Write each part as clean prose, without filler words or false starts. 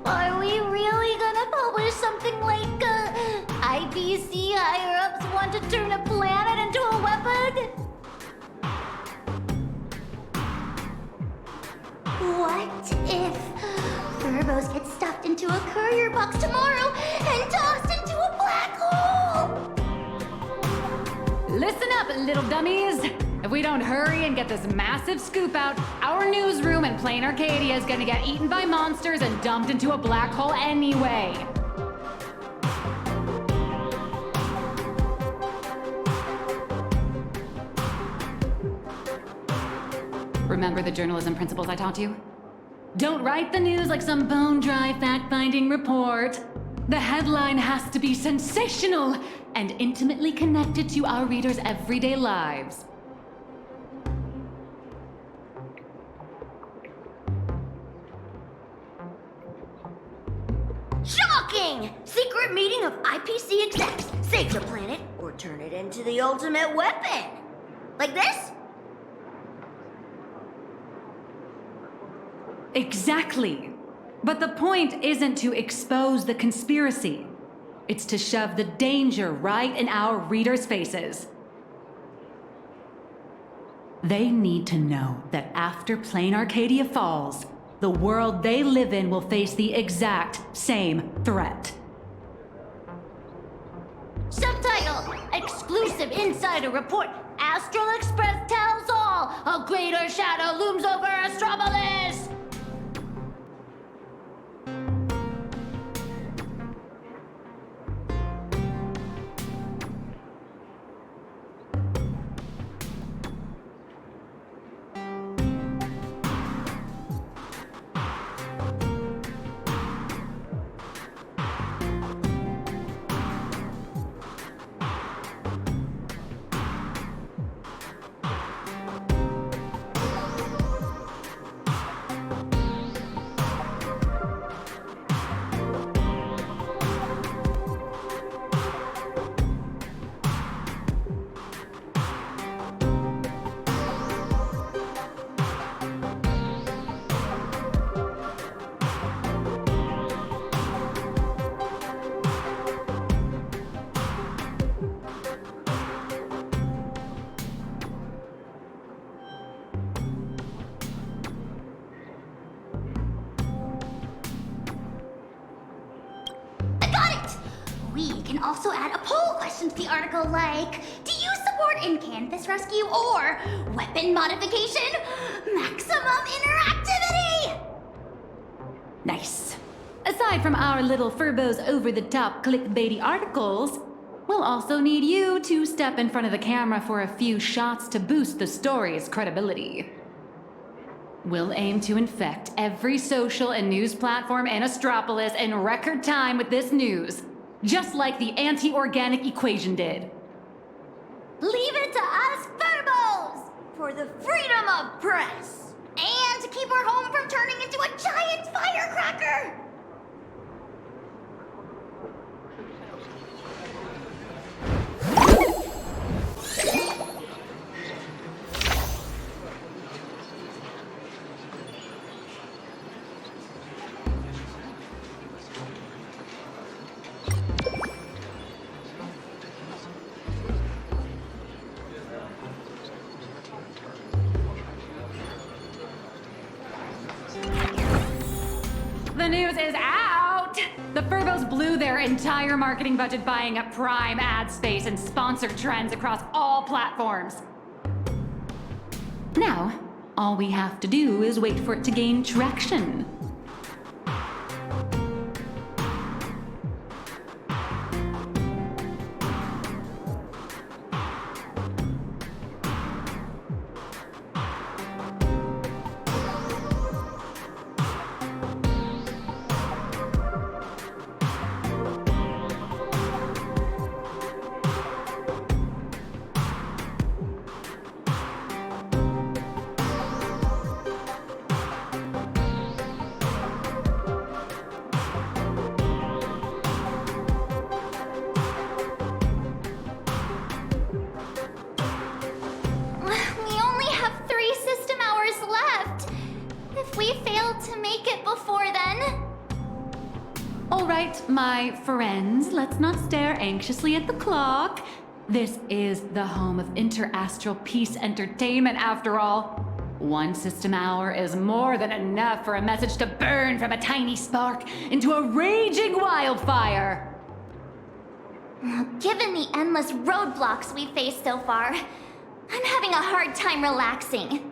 Are we really gonna publish something like, IPC higher-ups want to turn a planet into a weapon? What if Furbos get stuffed into a courier box tomorrow and tossed into a black hole? Listen up, little dummies. If we don't hurry and get this massive scoop out, our newsroom in Planarcadia is gonna get eaten by monsters and dumped into a black hole anyway. Remember the journalism principles I taught you? Don't write the news like some bone-dry fact-finding report. The headline has to be sensational and intimately connected to our readers' everyday lives. Shocking! Secret meeting of IPC execs. Save the planet or turn it into the ultimate weapon. Like this? Exactly. But the point isn't to expose the conspiracy. It's to shove the danger right in our readers' faces. They need to know that after Planarcadia falls, the world they live in will face the exact same threat. Subtitle: Exclusive Insider Report. Astral Express tells all. A greater shadow looms over Astropolis. We can also add a poll question to the article like, do you support in-canvas rescue or weapon modification? Maximum interactivity! Nice. Aside from our little Furbos over-the-top clickbaity articles, we'll also need you to step in front of the camera for a few shots to boost the story's credibility. We'll aim to infect every social and news platform in Astropolis in record time with this news. Just like the anti-organic equation did. Leave it to us Furbos for the freedom of press and to keep our home from turning into a giant firecracker. The news is out! The Furbos blew their entire marketing budget buying up prime ad space and sponsored trends across all platforms. Now, all we have to do is wait for it to gain traction. we fail to make it before then? All right, my friends, let's not stare anxiously at the clock. This is the home of interastral peace entertainment, after all. One system hour is more than enough for a message to burn from a tiny spark into a raging wildfire. Given the endless roadblocks we've faced so far, I'm having a hard time relaxing.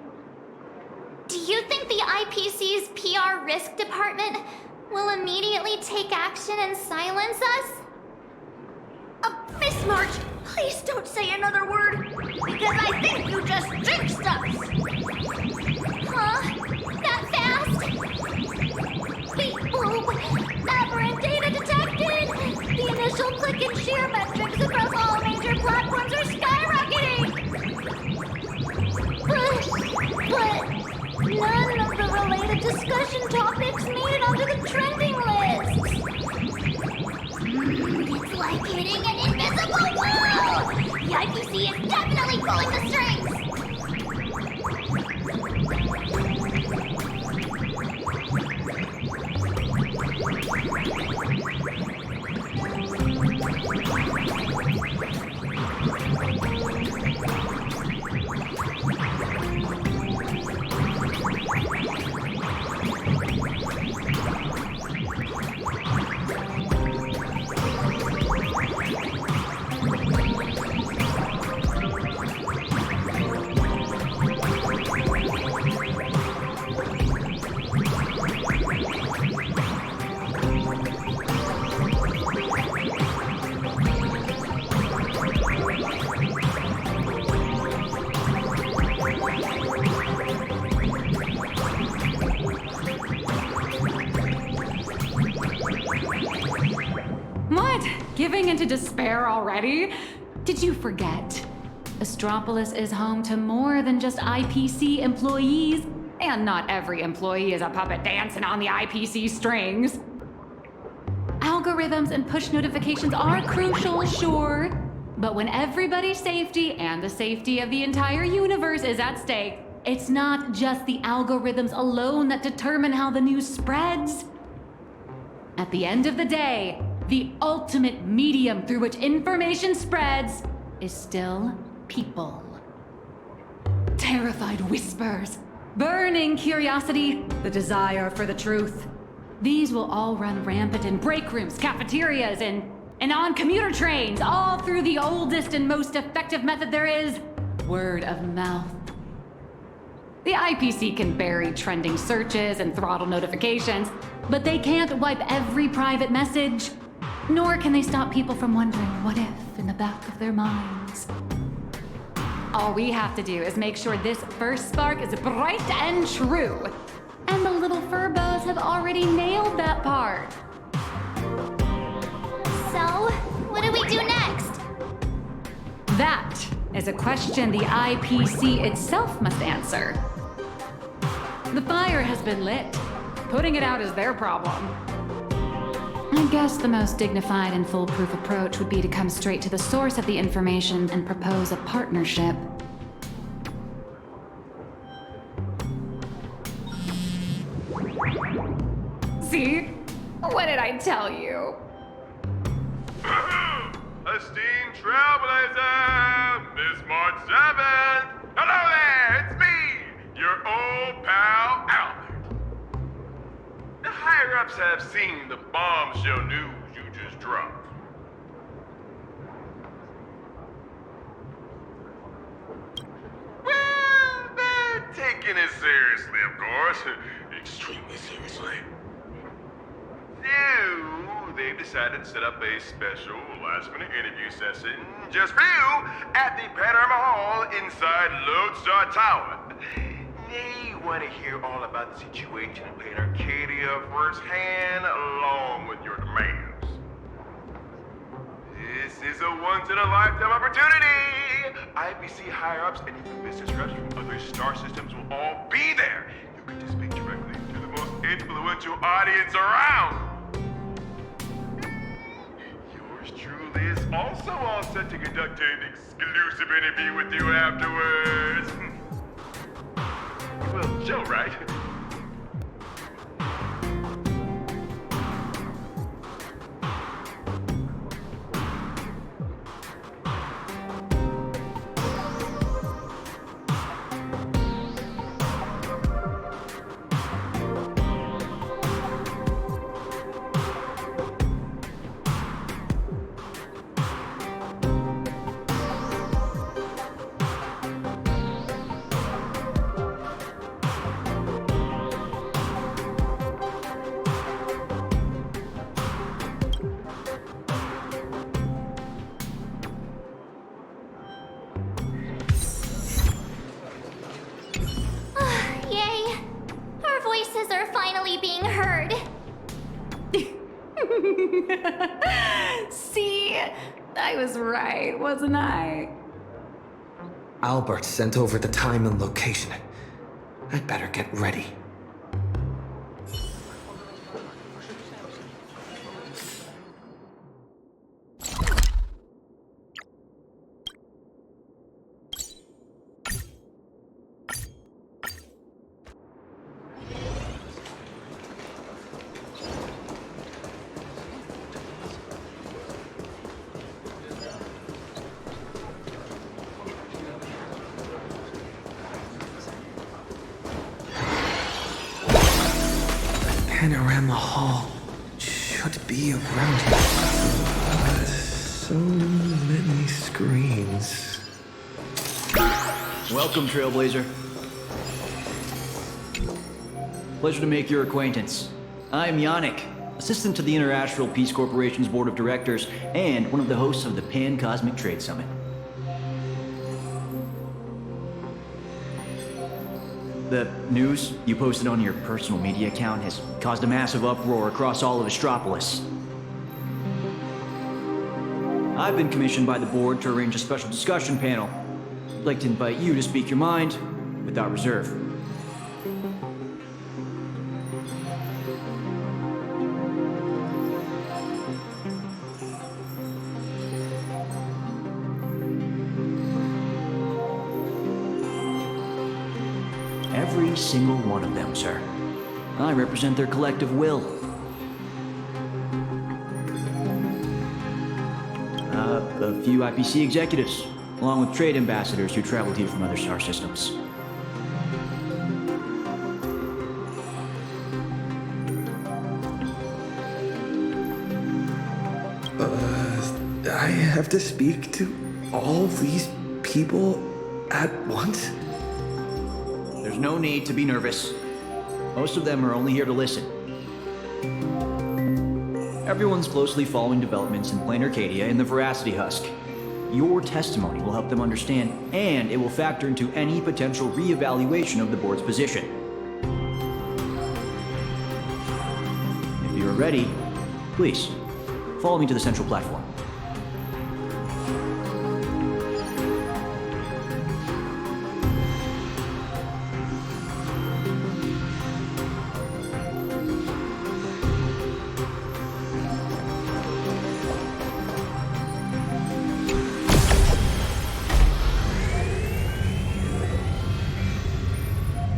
Do you think the IPC's PR risk department will immediately take action and silence us? Miss March, please don't say another word, because I think you just jinxed us! Huh? That fast? Beep boop! Aberrant data detected! The initial click and share metrics across all major platforms are skyrocketing! But none of the related discussion topics made it onto the trending list! It's like hitting an invisible wall! The IPC is definitely pulling the strings! Giving into despair already? Did you forget? Astropolis is home to more than just IPC employees, and not every employee is a puppet dancing on the IPC strings. Algorithms and push notifications are crucial, sure, but when everybody's safety and the safety of the entire universe is at stake, it's not just the algorithms alone that determine how the news spreads. At the end of the day, the ultimate medium through which information spreads is still people. Terrified whispers, burning curiosity, the desire for the truth. These will all run rampant in break rooms, cafeterias, and on commuter trains, all through the oldest and most effective method there is, word of mouth. The IPC can bury trending searches and throttle notifications, but they can't wipe every private message. Nor can they stop people from wondering what if in the back of their minds. All we have to do is make sure this first spark is bright and true. And the little furbos have already nailed that part. So, what do we do next? That is a question the IPC itself must answer. The fire has been lit. Putting it out is their problem. I guess the most dignified and foolproof approach would be to come straight to the source of the information and propose a partnership. See? What did I tell you? Esteemed Trailblazer, Miss March 7th. Hello there, it's me, your old pal Albert. The higher-ups have seen the bombshell news you just dropped. Well, they're taking it seriously, of course. Extremely seriously. So, they've decided to set up a special last-minute interview session just for you at the Panorama Hall inside Lodestar Tower. They want to hear all about the situation in Planarcadia firsthand, along with your demands. This is a once-in-a-lifetime opportunity! IPC higher-ups and even business reps from other star systems will all be there. You can just speak directly to the most influential audience around. Yours truly is also all set to conduct an exclusive interview with you afterwards. Well, Joe, right? are finally being heard. See? I was right, wasn't I? Albert sent over the time and location. I'd better get ready. Panorama Hall should be around here. So many screens. Welcome, Trailblazer. Pleasure to make your acquaintance. I'm Yannick, assistant to the International Peace Corporation's Board of Directors and one of the hosts of the Pan-Cosmic Trade Summit. The news you posted on your personal media account has caused a massive uproar across all of Astropolis. I've been commissioned by the board to arrange a special discussion panel. I'd like to invite you to speak your mind without reserve. Every single one of them, sir. I represent their collective will. A few IPC executives, along with trade ambassadors who traveled here from other star systems. I have to speak to all these people at once? There's no need to be nervous. Most of them are only here to listen. Everyone's closely following developments in Planarcadia and the Veracity Husk. Your testimony will help them understand, and it will factor into any potential re-evaluation of the board's position. If you are ready, please, follow me to the central platform.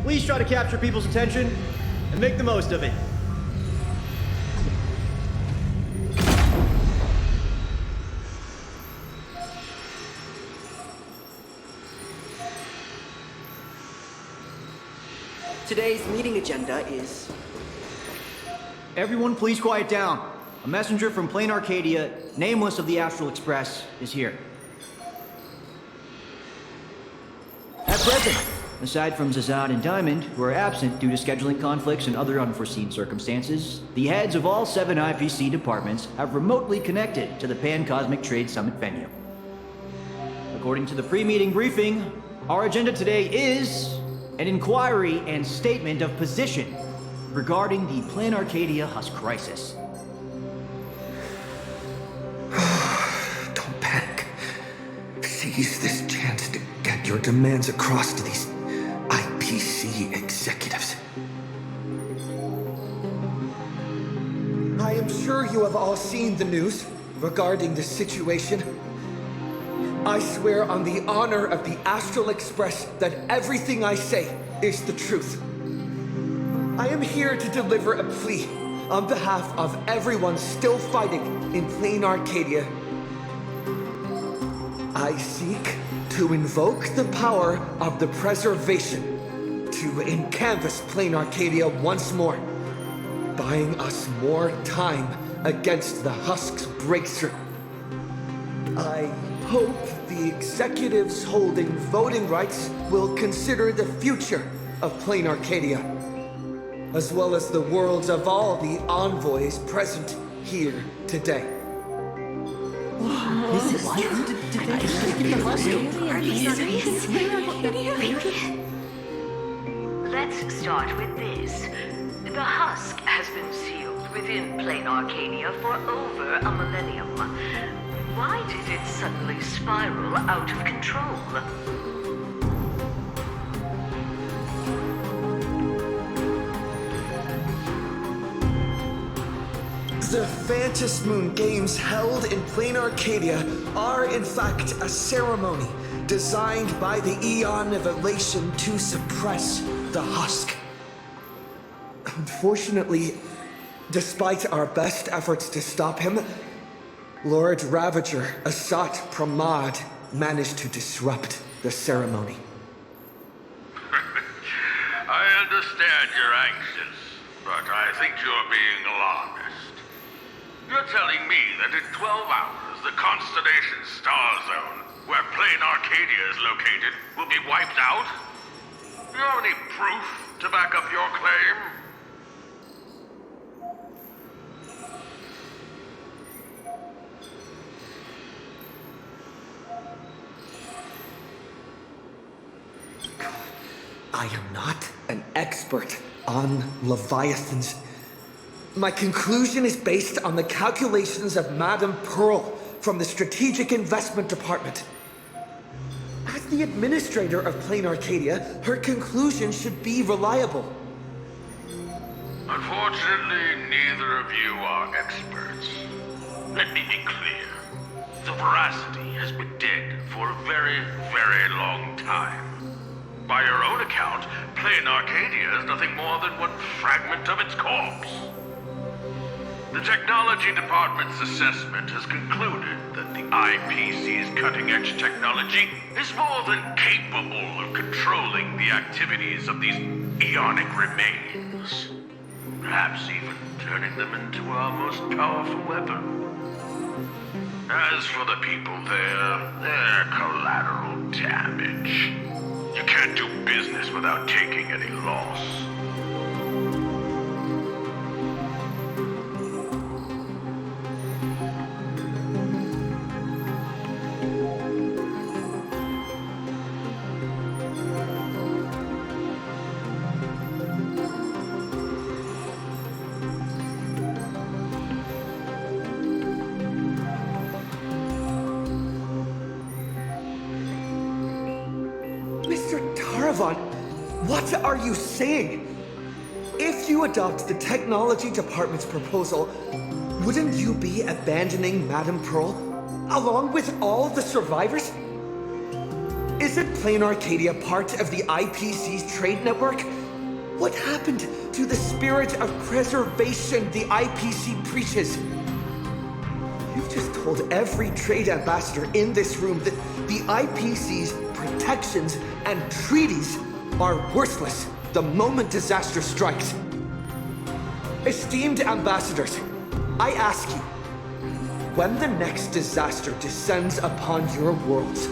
Please try to capture people's attention and make the most of it. Today's meeting agenda is... Everyone please quiet down. A messenger from Planarcadia, nameless of the Astral Express, is here. At present, aside from Zazad and Diamond, who are absent due to scheduling conflicts and other unforeseen circumstances, the heads of all 7 IPC departments have remotely connected to the Pan-Cosmic Trade Summit venue. According to the pre-meeting briefing, our agenda today is an inquiry and statement of position regarding the Planarcadia Husk crisis. Don't panic. Seize this chance to get your demands across to these IPC executives. I am sure you have all seen the news regarding the situation. I swear on the honor of the Astral Express that everything I say is the truth. I am here to deliver a plea on behalf of everyone still fighting in Planarcadia. I seek to invoke the power of the preservation to encanvas Planarcadia once more, buying us more time against the Husk's breakthrough. I hope the executives holding voting rights will consider the future of Planarcadia, as well as the worlds of all the envoys present here today. Let's start with this. The within Planarcadia for over a millennium. Why did it suddenly spiral out of control? The Phantasmoon Games held in Planarcadia are in fact a ceremony designed by the Eon of Elation to suppress the husk. Unfortunately, despite our best efforts to stop him, Lord Ravager Asat Pramad managed to disrupt the ceremony. I understand you're anxious, but I think you're being alarmist. You're telling me that in 12 hours, the constellation star zone, where Planarcadia is located, will be wiped out? Do you have any proof to back up your claim? I am not an expert on Leviathans. My conclusion is based on the calculations of Madame Pearl from the Strategic Investment Department. As the administrator of Planarcadia, her conclusion should be reliable. Unfortunately, neither of you are experts. Let me be clear. The veracity has been dead for a very, very long time. By your own account, Planarcadia is nothing more than one fragment of its corpse. The Technology Department's assessment has concluded that the IPC's cutting-edge technology is more than capable of controlling the activities of these eonic remains. Perhaps even turning them into our most powerful weapon. As for the people there, they're collateral damage. You can't do business without taking any loss. What are you saying? If you adopt the Technology Department's proposal, wouldn't you be abandoning Madame Pearl, along with all the survivors? Isn't Planarcadia part of the IPC's trade network? What happened to the spirit of preservation the IPC preaches? You've just told every trade ambassador in this room that the IPC's protections and treaties are worthless the moment disaster strikes. Esteemed ambassadors, I ask you, when the next disaster descends upon your worlds,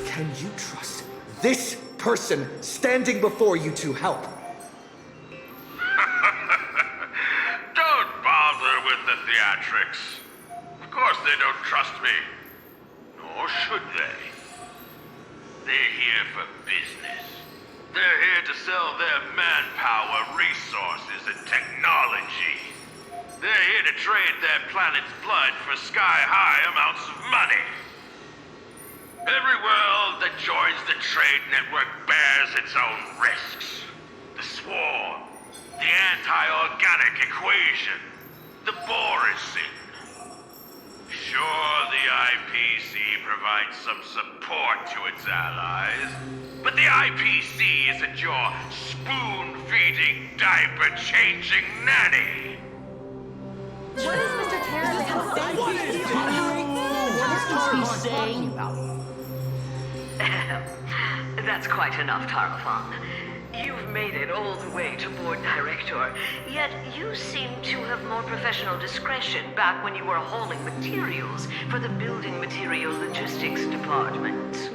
can you trust this person standing before you to help? Don't bother with the theatrics. Of course they don't trust me. Nor should they. They're here for business. They're here to sell their manpower, resources, and technology. They're here to trade their planet's blood for sky-high amounts of money. Every world that joins the trade network bears its own risks. The swarm, the anti-organic equation, the Borising. Sure, the IPC provides some support to its allies, but the IPC isn't your spoon-feeding, diaper-changing nanny. What is Mr. Terror? What is he saying about? That's quite enough, Tarlafon. You've made it all the way to Board Director, yet you seem to have more professional discretion back when you were hauling materials for the Building Material Logistics Department.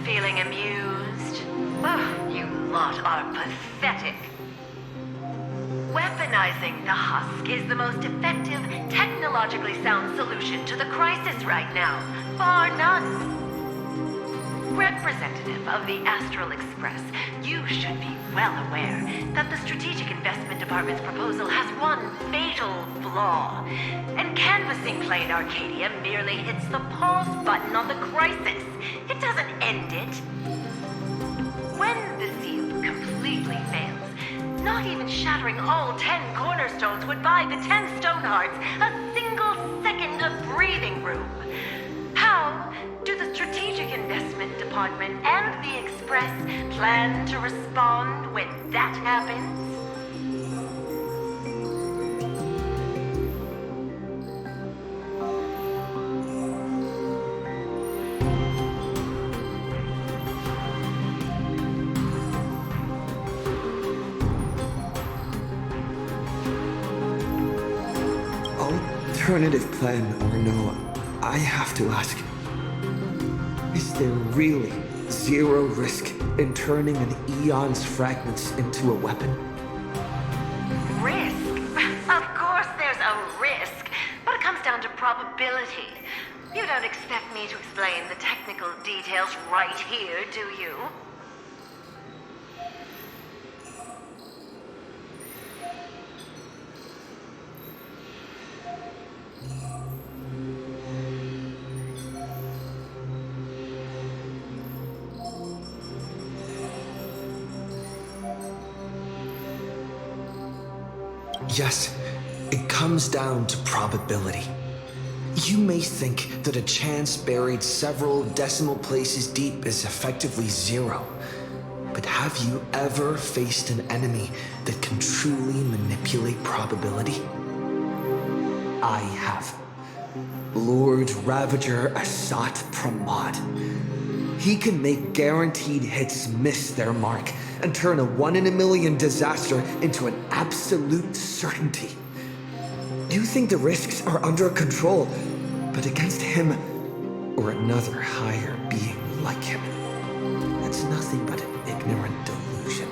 Feeling amused? Oh, you lot are pathetic. Weaponizing the husk is the most effective, technologically sound solution to the crisis right now, bar none. Representative representative of the Astral Express, you should be well aware that the Strategic Investment Department's proposal has one fatal flaw. And canvassing Planarcadia merely hits the pause button on the crisis. It doesn't end it. When the seal completely fails, not even shattering all 10 cornerstones would buy the 10 Stonehearts a single second of breathing room. How do the Strategic Investment Department and the Express plan to respond when that happens? Alternative plan or no, I have to ask. Is there really zero risk in turning an eon's fragments into a weapon? Risk? Of course there's a risk, but it comes down to probability. You don't expect me to explain the technical details right here, do you? Yes, it comes down to probability. You may think that a chance buried several decimal places deep is effectively zero. But have you ever faced an enemy that can truly manipulate probability? I have. Lord Ravager Asat Pramod. He can make guaranteed hits miss their mark and turn a 1 in a million disaster into an absolute certainty. You think the risks are under control, but against him or another higher being like him, it's nothing but an ignorant delusion.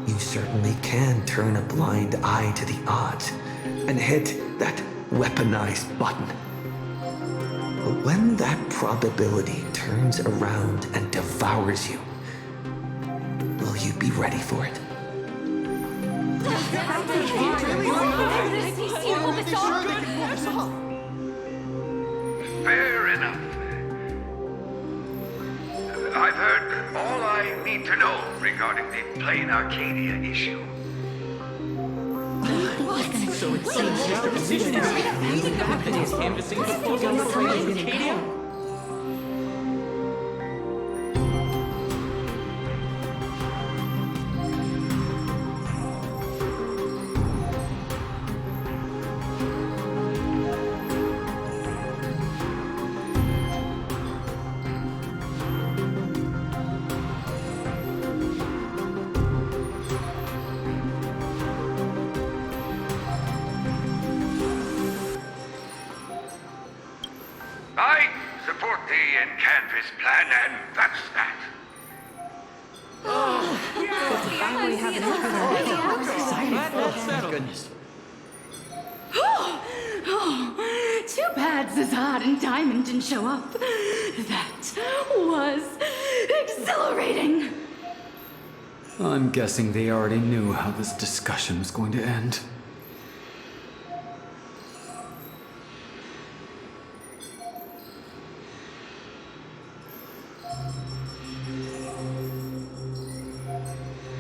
You certainly can turn a blind eye to the odds and hit that weaponized button. But when that probability turns around and devours you, will you be ready for it? Fair enough. I've heard all I need to know regarding the Planarcadia issue. So it's canvassing proposal for Planarcadia? I support the in-canvas plan, and that's that. Goodness. Too bad Zazad and Diamond didn't show up. That was exhilarating. I'm guessing they already knew how this discussion was going to end.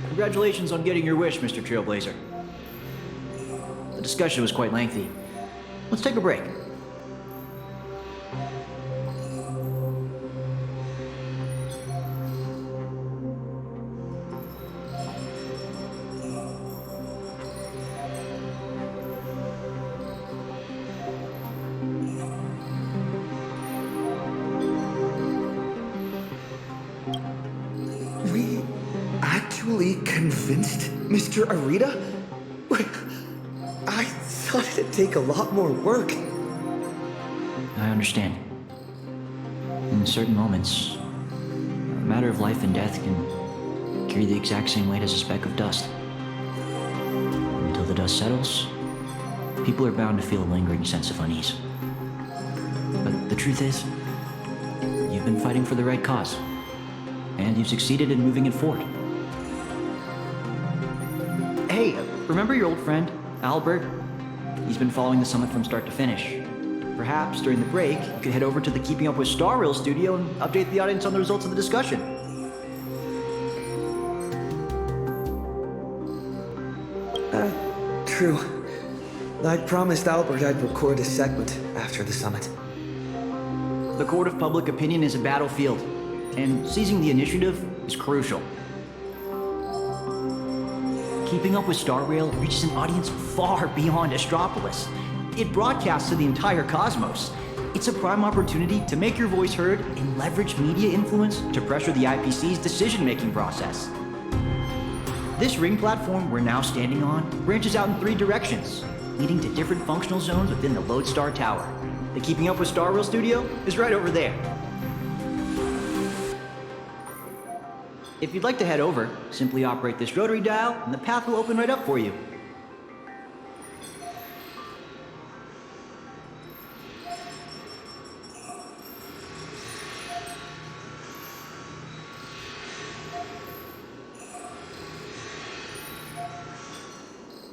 Congratulations on getting your wish, Mr. Trailblazer. The discussion was quite lengthy. Let's take a break. We actually convinced Mr. Arita? I thought it'd take a lot more work. I understand. In certain moments, a matter of life and death can carry the exact same weight as a speck of dust. Until the dust settles, people are bound to feel a lingering sense of unease. But the truth is, you've been fighting for the right cause. and you've succeeded in moving it forward. Hey, remember your old friend, Albert? He's been following the summit from start to finish. Perhaps during the break, you could head over to the Keeping Up with Starrail studio and update the audience on the results of the discussion. True. I promised Albert I'd record a segment after the summit. The court of public opinion is a battlefield, and seizing the initiative is crucial. Keeping Up with Starrail reaches an audience far beyond Astropolis. It broadcasts to the entire cosmos. It's a prime opportunity to make your voice heard and leverage media influence to pressure the IPC's decision-making process. This ring platform we're now standing on branches out in 3 directions, leading to different functional zones within the Lodestar Tower. The Keeping Up with Starrail studio is right over there. If you'd like to head over, simply operate this rotary dial and the path will open right up for you.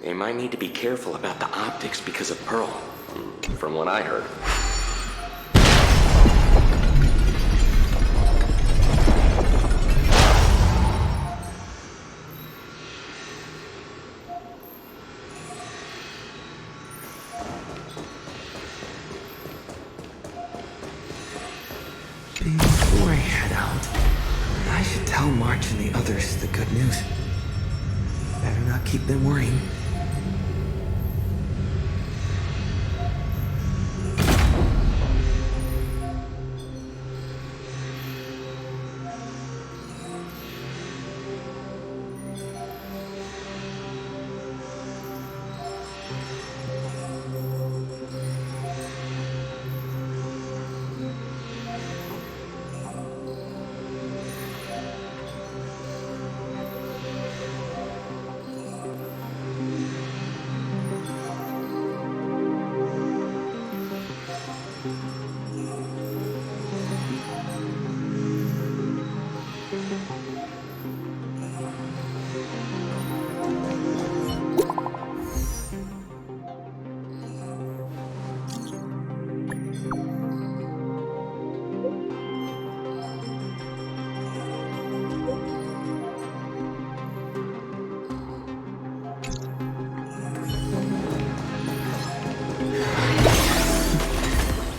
They might need to be careful about the optics because of Pearl, from what I heard. Before I head out, I should tell March and the others the good news. Better not keep them worrying.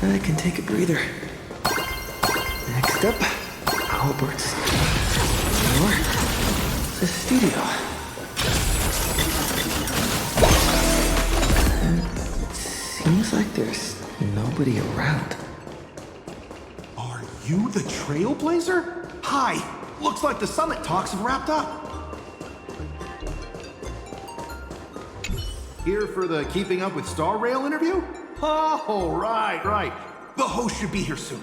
I can take a breather. Next up, Albert's or the studio. It seems like there's nobody around. Are you the Trailblazer? Hi! Looks like the summit talks have wrapped up. Here for the Keeping Up with Starrail interview? Oh, right. The host should be here soon.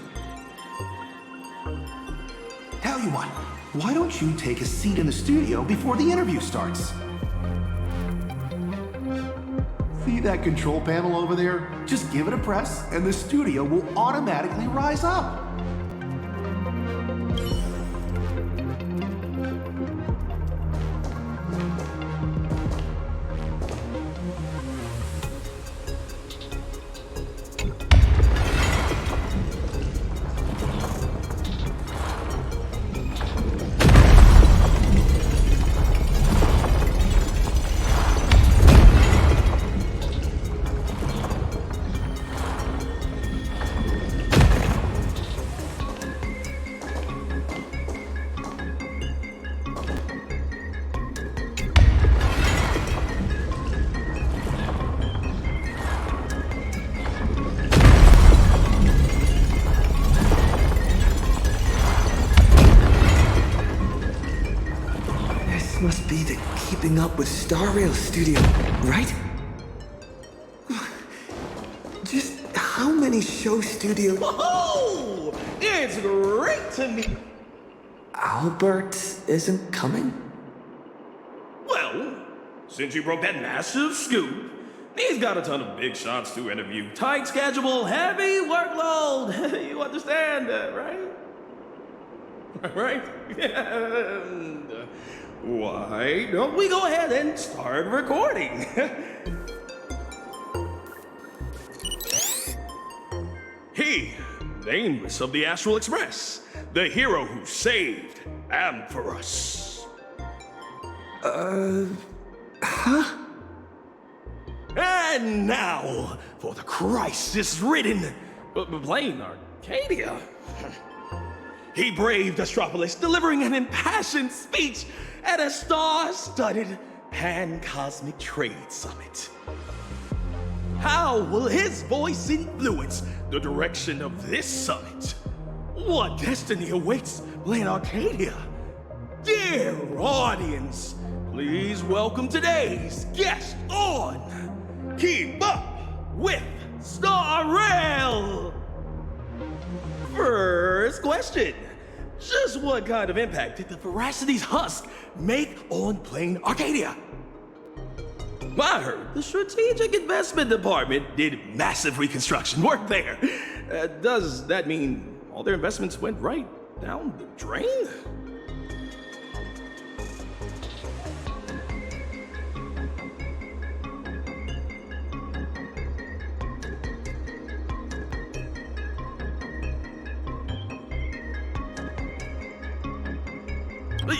Tell you what, why don't you take a seat in the studio before the interview starts? See that control panel over there? Just give it a press and the studio will automatically rise up. Must be the Keeping Up with Starrail studio, right? Just how many show studios? Whoa! It's great to meet. Albert isn't coming? Well, since you broke that massive scoop, he's got a ton of big shots to interview. Tight schedule, heavy workload. You understand that, right? right? And, why don't we go ahead and start recording? He, nameless of the Astral Express, the hero who saved Amphoros. Huh? And now for the crisis-ridden Planarcadia. He braved Astropolis, delivering an impassioned speech at a star-studded pan-cosmic trade summit. How will his voice influence the direction of this summit? What destiny awaits Planarcadia? Dear audience, please welcome today's guest on Keep Up with Starrail. First question. Just what kind of impact did the Veracity's husk make on Planarcadia? I heard the Strategic Investment Department did massive reconstruction work there. Does that mean all their investments went right down the drain?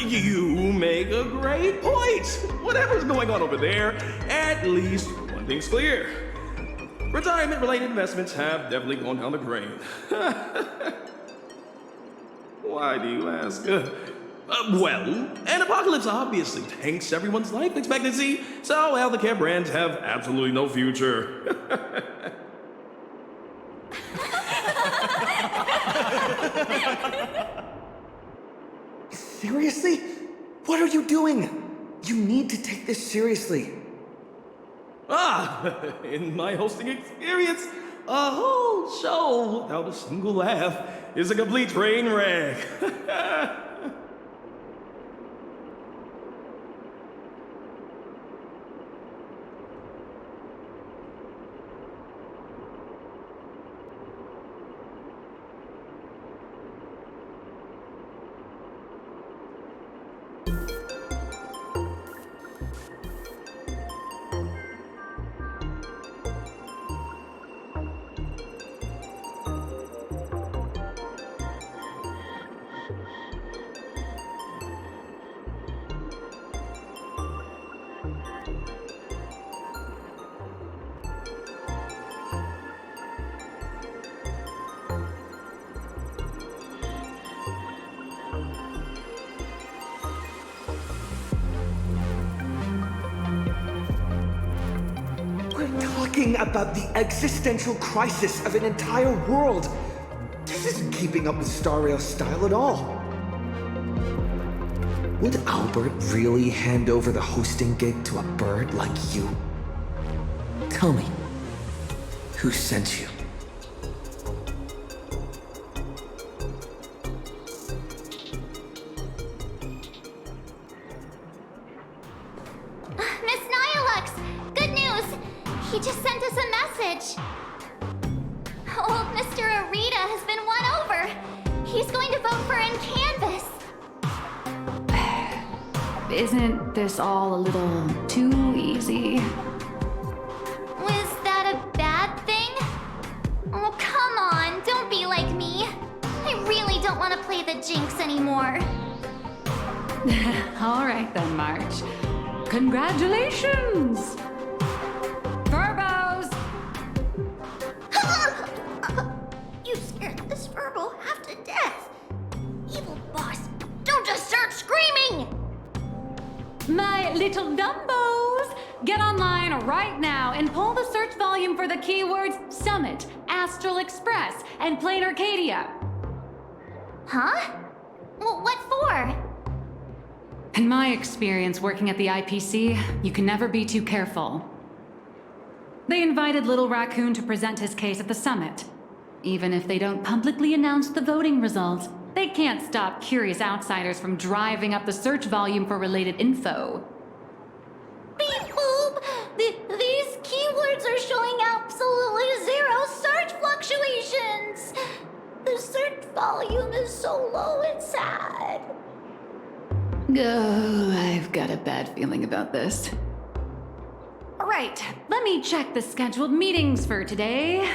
You make a great point. Whatever's going on over there, at least one thing's clear. Retirement-related investments have definitely gone down the drain. Why do you ask? Well, an apocalypse obviously tanks everyone's life expectancy, so healthcare brands have absolutely no future. Seriously? What are you doing? You need to take this seriously. In my hosting experience, a whole show without a single laugh is a complete train wreck. Talking about the existential crisis of an entire world. This isn't keeping up with Starrail's style at all. Would Albert really hand over the hosting gig to a bird like you? Tell me, who sent you? Miss Nihilux! Good news! He just sent us a message. Old Mr. Arita has been won over. He's going to vote for in Canvas. Isn't this all a little too easy? Was that a bad thing? Oh, come on, don't be like me. I really don't want to play the Jinx anymore. All right then, March. Congratulations! Verbos! You scared this Verbo half to death. Evil boss, don't just start screaming! My little Dumbos! Get online right now and pull the search volume for the keywords Summit, Astral Express, and Planarcadia. Huh? Well, what for? In my experience working at the IPC, you can never be too careful. They invited Little Raccoon to present his case at the summit. Even if they don't publicly announce the voting results, they can't stop curious outsiders from driving up the search volume for related info. Beep boop! These keywords are showing absolutely zero search fluctuations! The search volume is so low and sad. Oh, I've got a bad feeling about this. Alright, let me check the scheduled meetings for today.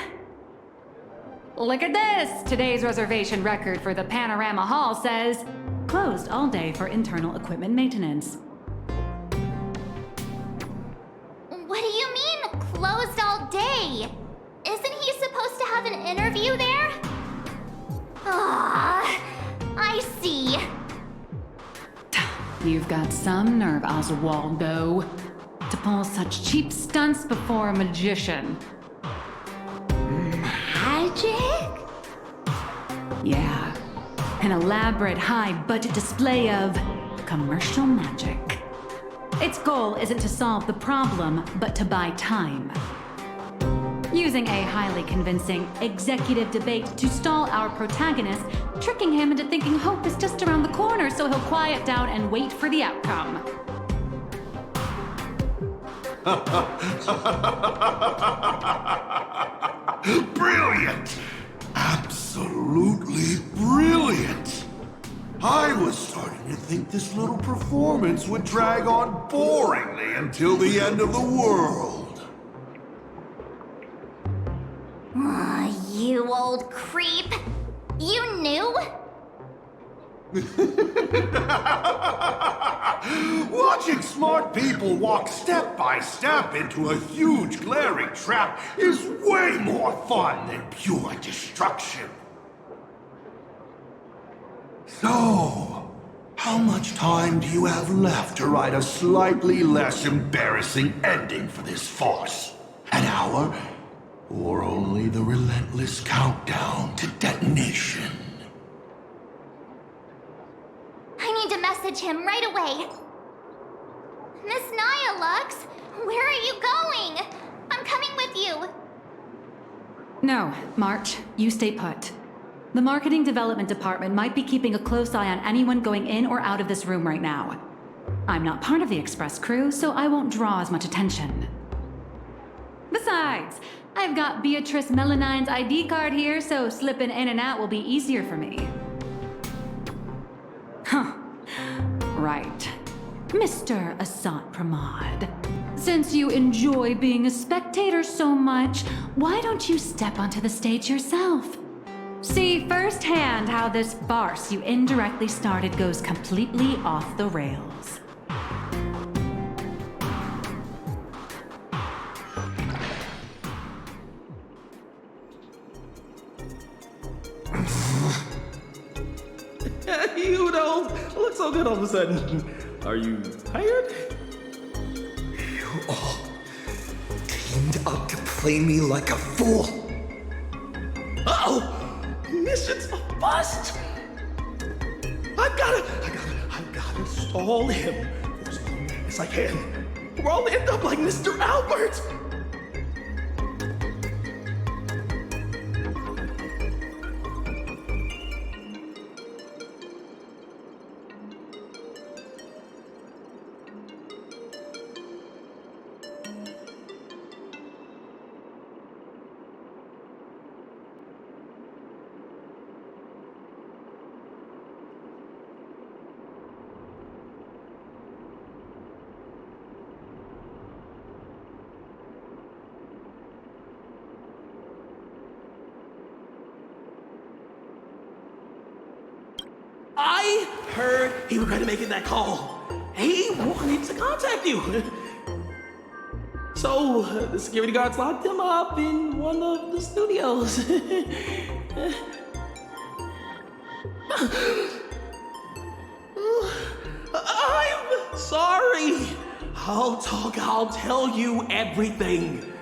Look at this! Today's reservation record for the Panorama Hall says, closed all day for internal equipment maintenance. What do you mean, closed all day? Isn't he supposed to have an interview there? Ah, I see. You've got some nerve, Oswaldo, to pull such cheap stunts before a magician. Magic? Yeah, an elaborate high-budget display of commercial magic. Its goal isn't to solve the problem, but to buy time. Using a highly convincing executive debate to stall our protagonist, tricking him into thinking hope is just around the corner so he'll quiet down and wait for the outcome. Brilliant! Absolutely brilliant! I was starting to think this little performance would drag on boringly until the end of the world. You old creep. You knew? Watching smart people walk step by step into a huge glaring trap is way more fun than pure destruction. So, how much time do you have left to write a slightly less embarrassing ending for this farce? An hour? Or only the relentless countdown to detonation? I need to message him right away. Miss Nihilux, where are you going? I'm coming with you. No, March, you stay put. The marketing development department might be keeping a close eye on anyone going in or out of this room right now. I'm not part of the express crew, so I won't draw as much attention. Besides, I've got Beatrice Melanine's ID card here, so slipping in and out will be easier for me. Huh. Right. Mr. Asant Pramod, since you enjoy being a spectator so much, why don't you step onto the stage yourself? See firsthand how this farce you indirectly started goes completely off the rails. You don't look so good all of a sudden. Are you tired? You all teamed up to play me like a fool. Uh-oh! Mission's a bust! I've gotta stall him for as long as I can. Or I'll end up like Mr. Albert! I heard he regretted making that call. He wanted to contact you. So, the security guards locked him up in one of the studios. I'm sorry. I'll tell you everything.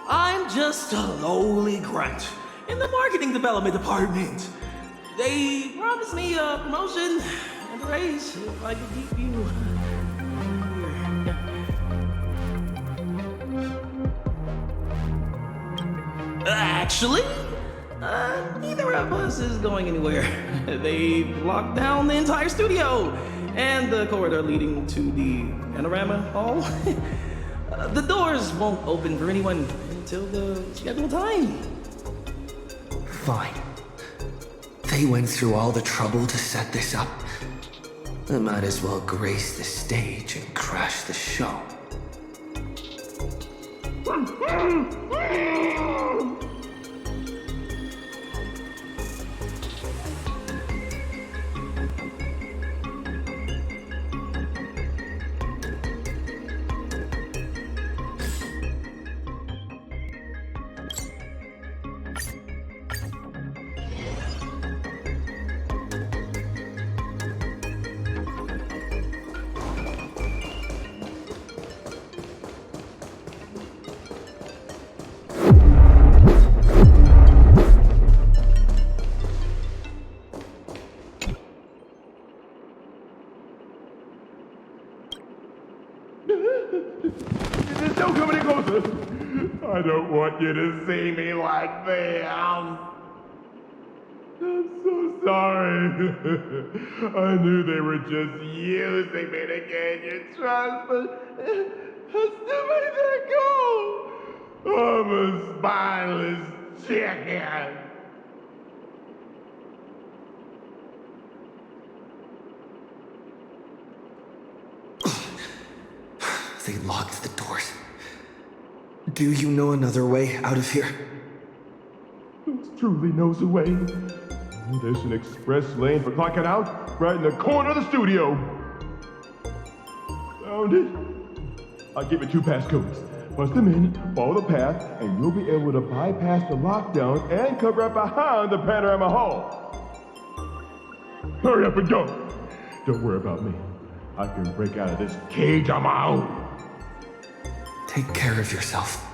I'm just a lowly grunt in the marketing development department. They promised me a promotion and a raise if I could keep you here. Actually, neither of us is going anywhere. They locked down the entire studio and the corridor leading to the Panorama Hall. The doors won't open for anyone until the scheduled time. Fine. they went through all the trouble to set this up, I might as well grace the stage and crash the show. Don't come any closer. I don't want you to see me like this. I'm so sorry. I knew they were just using me to gain your trust, but I still made that goal. I'm a spineless chicken. They locked the doors. Do you know another way out of here? Truly knows a way. There's an express lane for clocking out right in the corner of the studio. Found it. I'll give you 2 passcodes. Punch them in, follow the path, and you'll be able to bypass the lockdown and come right behind the panorama hall. Hurry up and go. Don't worry about me. I can break out of this cage on my own. Take care of yourself.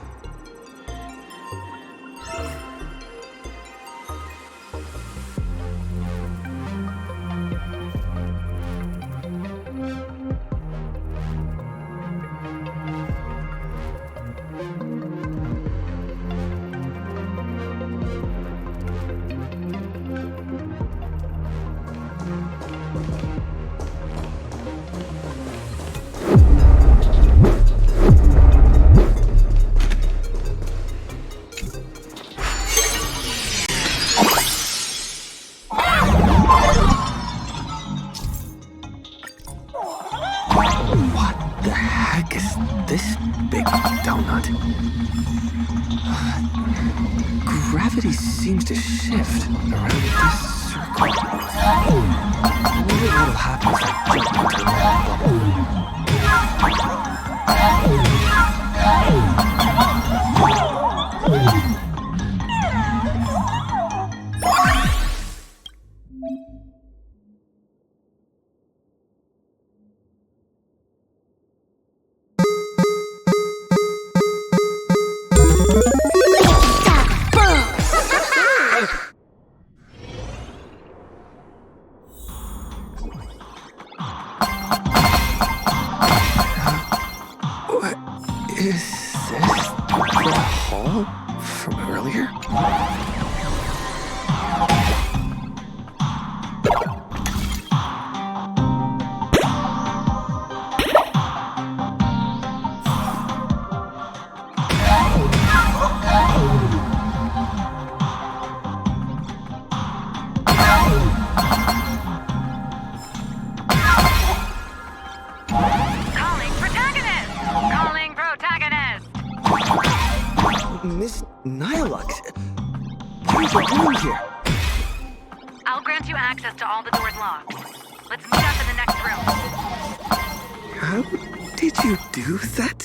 Gravity seems to shift around this circle. I wonder what'll happen if I jump into that bubble. Miss Nihilux, what are you doing here? I'll grant you access to all the doors locked. Let's meet up in the next room. How did you do that?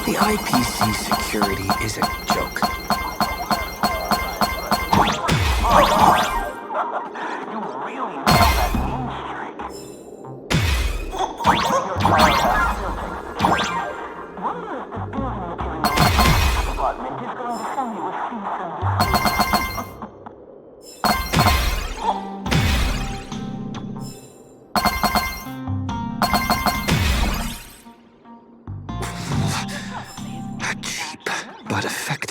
The IPC security is a joke. You really know that mean streak. One of the building materials department is going to send you a cease and A cheap but effective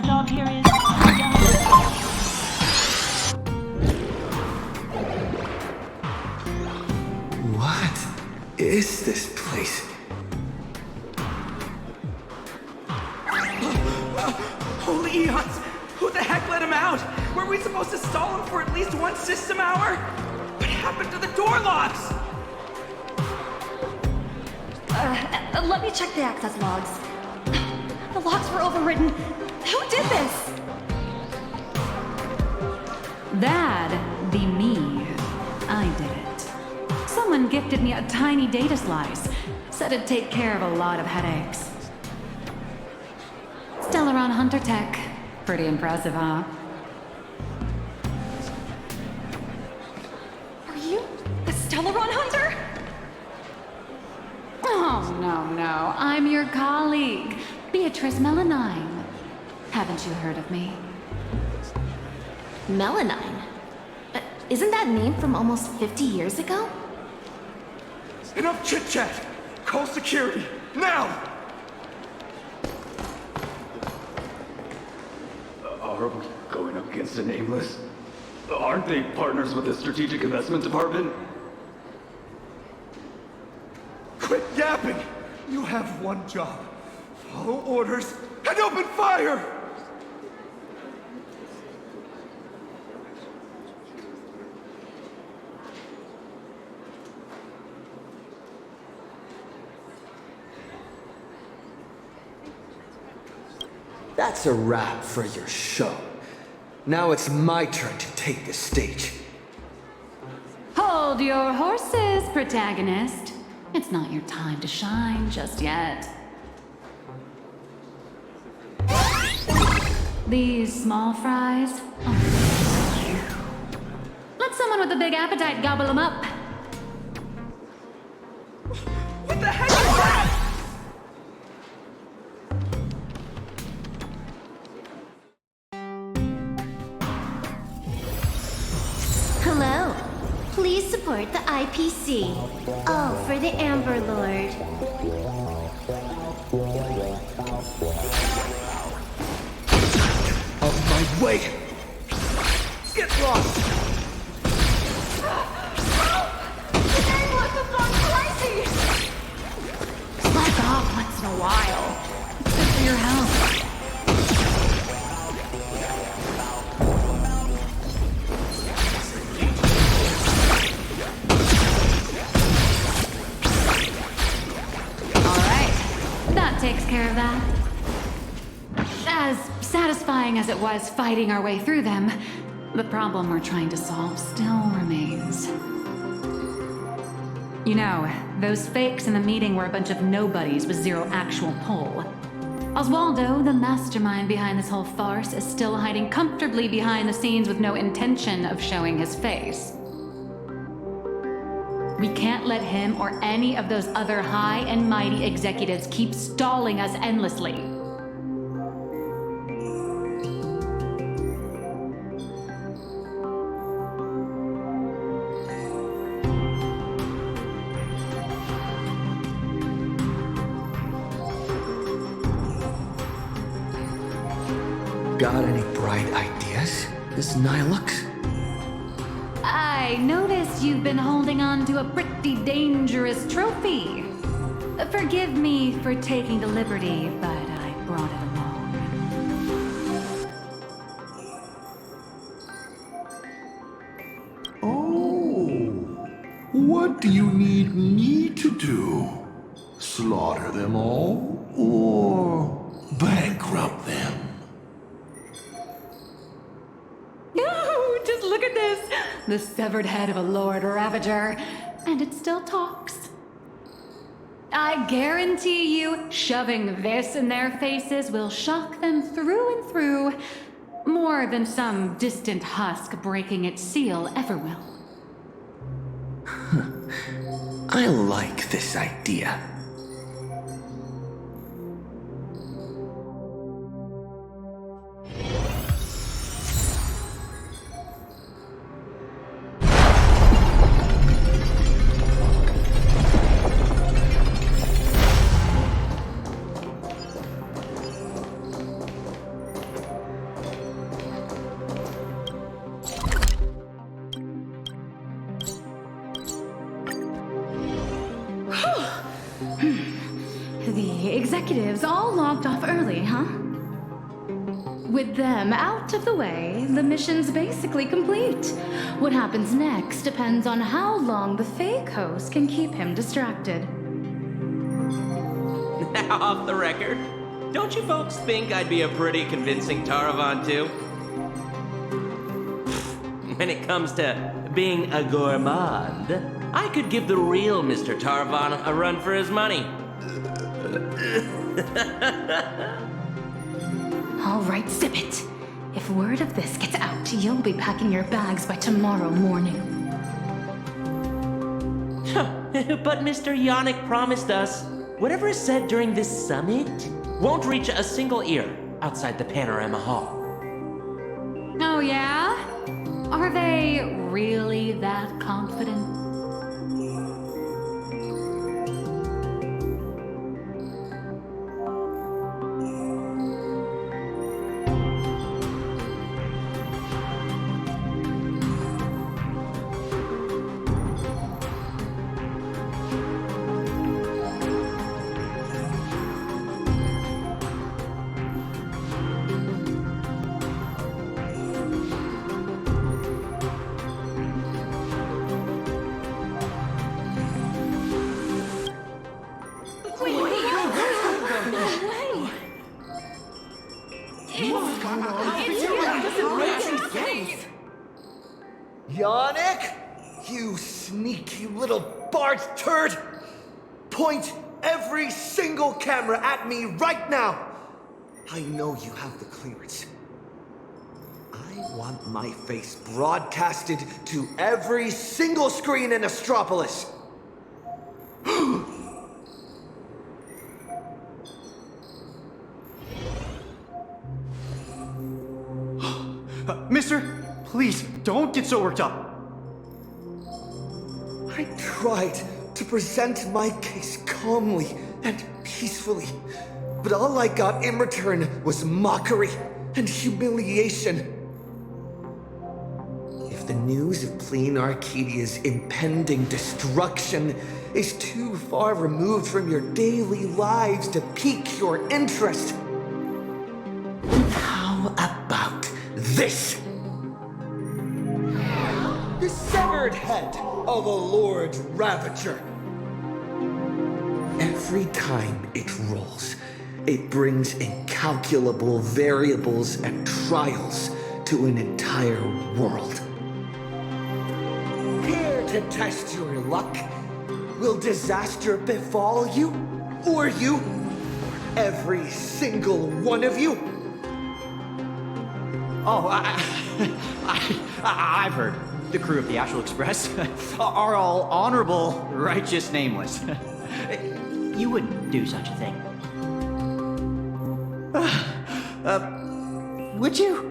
job here is... What is this place? Holy eons! Who the heck let him out? Were we supposed to stall him for at least one system hour? What happened to the door locks? Let me check the access logs. The locks were overwritten. Who did this? That'd be me. I did it. Someone gifted me a tiny data slice. Said it'd take care of a lot of headaches. Stellaron Hunter Tech. Pretty impressive, huh? Are you a Stellaron hunter? Oh, no. I'm your colleague, Beatrice Melanine. Haven't you heard of me? Melanine? Isn't that name from almost 50 years ago? Enough chit-chat! Call security, now! Are we going up against a nameless? Aren't they partners with the Strategic Investment Department? Quit yapping! You have one job. Follow orders and open fire! That's a wrap for your show. Now it's my turn to take the stage. Hold your horses, protagonist. It's not your time to shine just yet. These small fries? Oh. Let someone with a big appetite gobble them up. What the heck is that? Hello. Please support the IPC. Oh, for the Amber Lord. Of my way! Get lost! Slack off once in a while. It's good for your health. That takes care of that. As satisfying as it was fighting our way through them, the problem we're trying to solve still remains. You know, those fakes in the meeting were a bunch of nobodies with zero actual pull. Oswaldo, the mastermind behind this whole farce, is still hiding comfortably behind the scenes with no intention of showing his face. We can't let him or any of those other high and mighty executives keep stalling us endlessly. Got any bright ideas, Miss Nihilux? I notice you've been holding on to a pretty dangerous trophy. Forgive me for taking the liberty, but I brought it along. Oh, what do you need me to do? Slaughter them all, or bankrupt them? No, just look at this. The severed head of a Lord Ravager. And it still talks. I guarantee you, shoving this in their faces will shock them through and through, more than some distant husk breaking its seal ever will. I like this idea. executives all logged off early, huh? With them out of the way, the mission's basically complete. What happens next depends on how long the fake host can keep him distracted. Now, off the record, don't you folks think I'd be a pretty convincing Taravan, too? When it comes to being a gourmand, I could give the real Mr. Taravan a run for his money. All right, zip it. If word of this gets out, you'll be packing your bags by tomorrow morning. But Mr. Yannick promised us whatever is said during this summit won't reach a single ear outside the Panorama Hall. Oh, yeah? Are they really that confident? Yannick? You sneaky little Bart turd! Point every single camera at me right now! I know you have the clearance. I want my face broadcasted to every single screen in Astropolis. Mister, please, don't get so worked up. I tried to present my case calmly and peacefully, but all I got in return was mockery and humiliation. If the news of Planarcadia's impending destruction is too far removed from your daily lives to pique your interest, how about this? The severed head of a Lord Ravager. Every time it rolls, it brings incalculable variables and trials to an entire world. Here to test your luck. Will disaster befall you? Or you? Every single one of you? Oh, I've heard. The crew of the Astral Express are all honorable, righteous, nameless. You wouldn't do such a thing. Would you?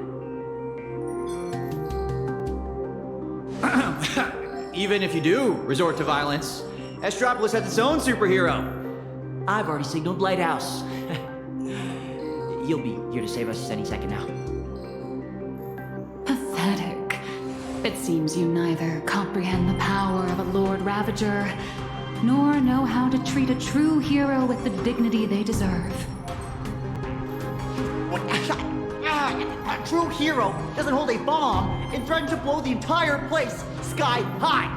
Even if you do resort to violence, Astropolis has its own superhero. I've already signaled Lighthouse. You'll be here to save us any second now. Pathetic. It seems you neither comprehend the power of a Lord Ravager, nor know how to treat a true hero with the dignity they deserve. A true hero doesn't hold a bomb and threaten to blow the entire place sky high.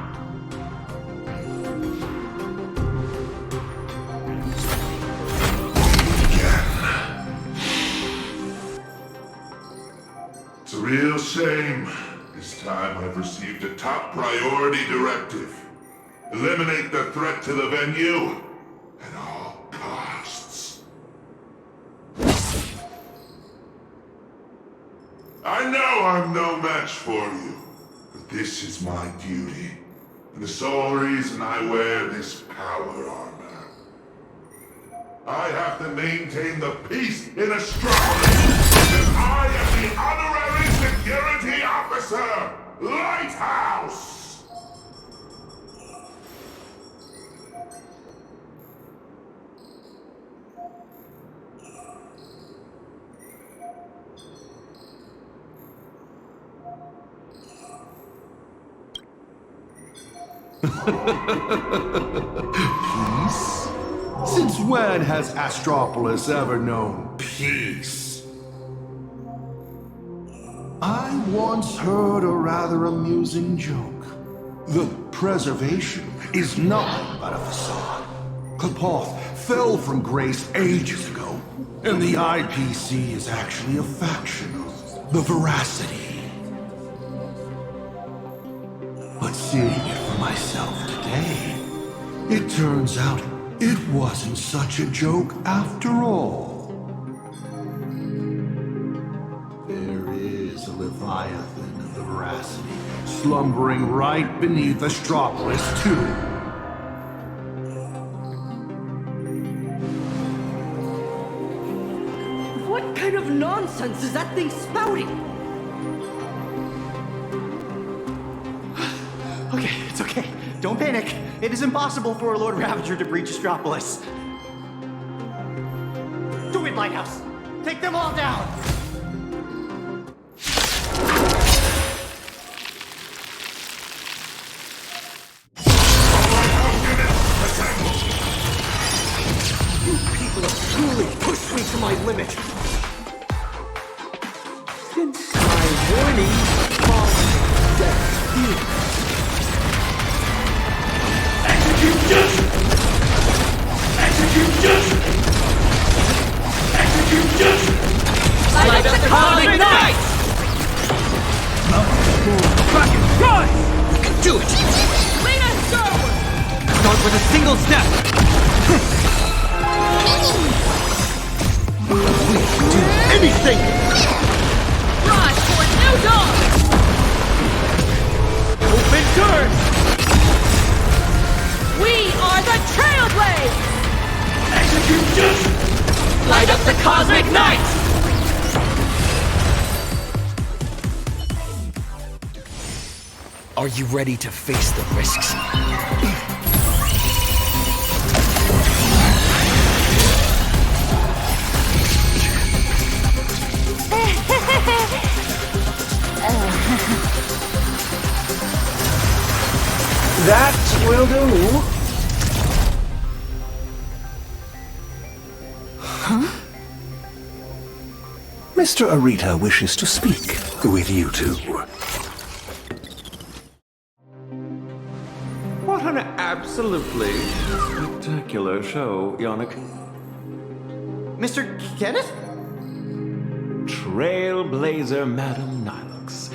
It's a real shame. This time I've received a top priority directive. Eliminate the threat to the venue at all costs. I know I'm no match for you, but this is my duty, and the sole reason I wear this power armor. I have to maintain the peace in Astropolis, because I am the honorary security officer, Lighthouse! Peace? Since when has Astropolis ever known peace? I once heard a rather amusing joke. The preservation is nothing but a facade. Kapoth fell from grace ages ago, and the IPC is actually a faction of the veracity. But seeing it for myself today, it turns out it wasn't such a joke after all. There is a leviathan of the veracity slumbering right beneath Astropolis too. What kind of nonsense is that thing spouting? Okay, it's okay. Don't panic. It is impossible for a Lord Ravager to breach Astropolis. Do it, Lighthouse! Take them all down! You people have truly pushed me to my limit. Since my warning, caused death. Execute justice! Execute justice! Execute justice! Light up the cosmic night! Fucking run! You can do it! Lead us forward! Start with a single step! We can do anything! Rise for a new dawn! Open doors! We are the Trailblazer! Execute justice! Light up the cosmic night! Are you ready to face the risks? That will do. Mr. Arita wishes to speak with you two. What an absolutely spectacular show, Yannick. Mr. Kenneth? Trailblazer Madam Nihilux.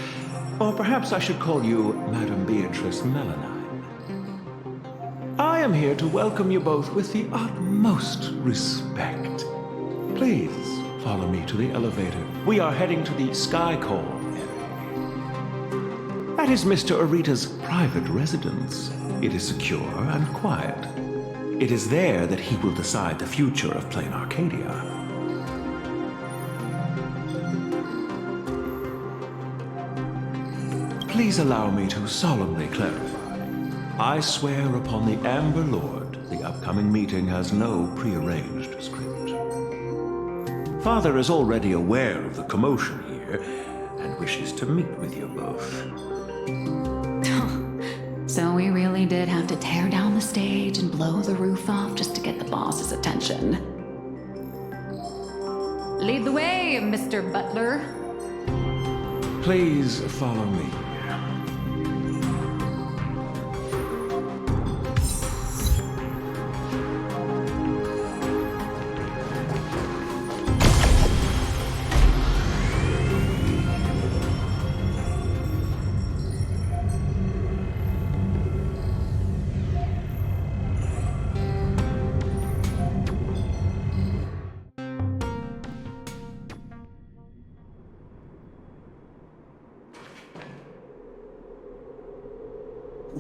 Or perhaps I should call you Madam Beatrice Melanine. I am here to welcome you both with the utmost respect. Please follow me to the elevator. We are heading to the Sky Call area. That is Mr. Arita's private residence. It is secure and quiet. It is there that he will decide the future of Planarcadia. Please allow me to solemnly clarify. I swear upon the Amber Lord, the upcoming meeting has no prearranged script. Father is already aware of the commotion here and wishes to meet with you both. So we really did have to tear down the stage and blow the roof off just to get the boss's attention. Lead the way, Mr. Butler. Please follow me.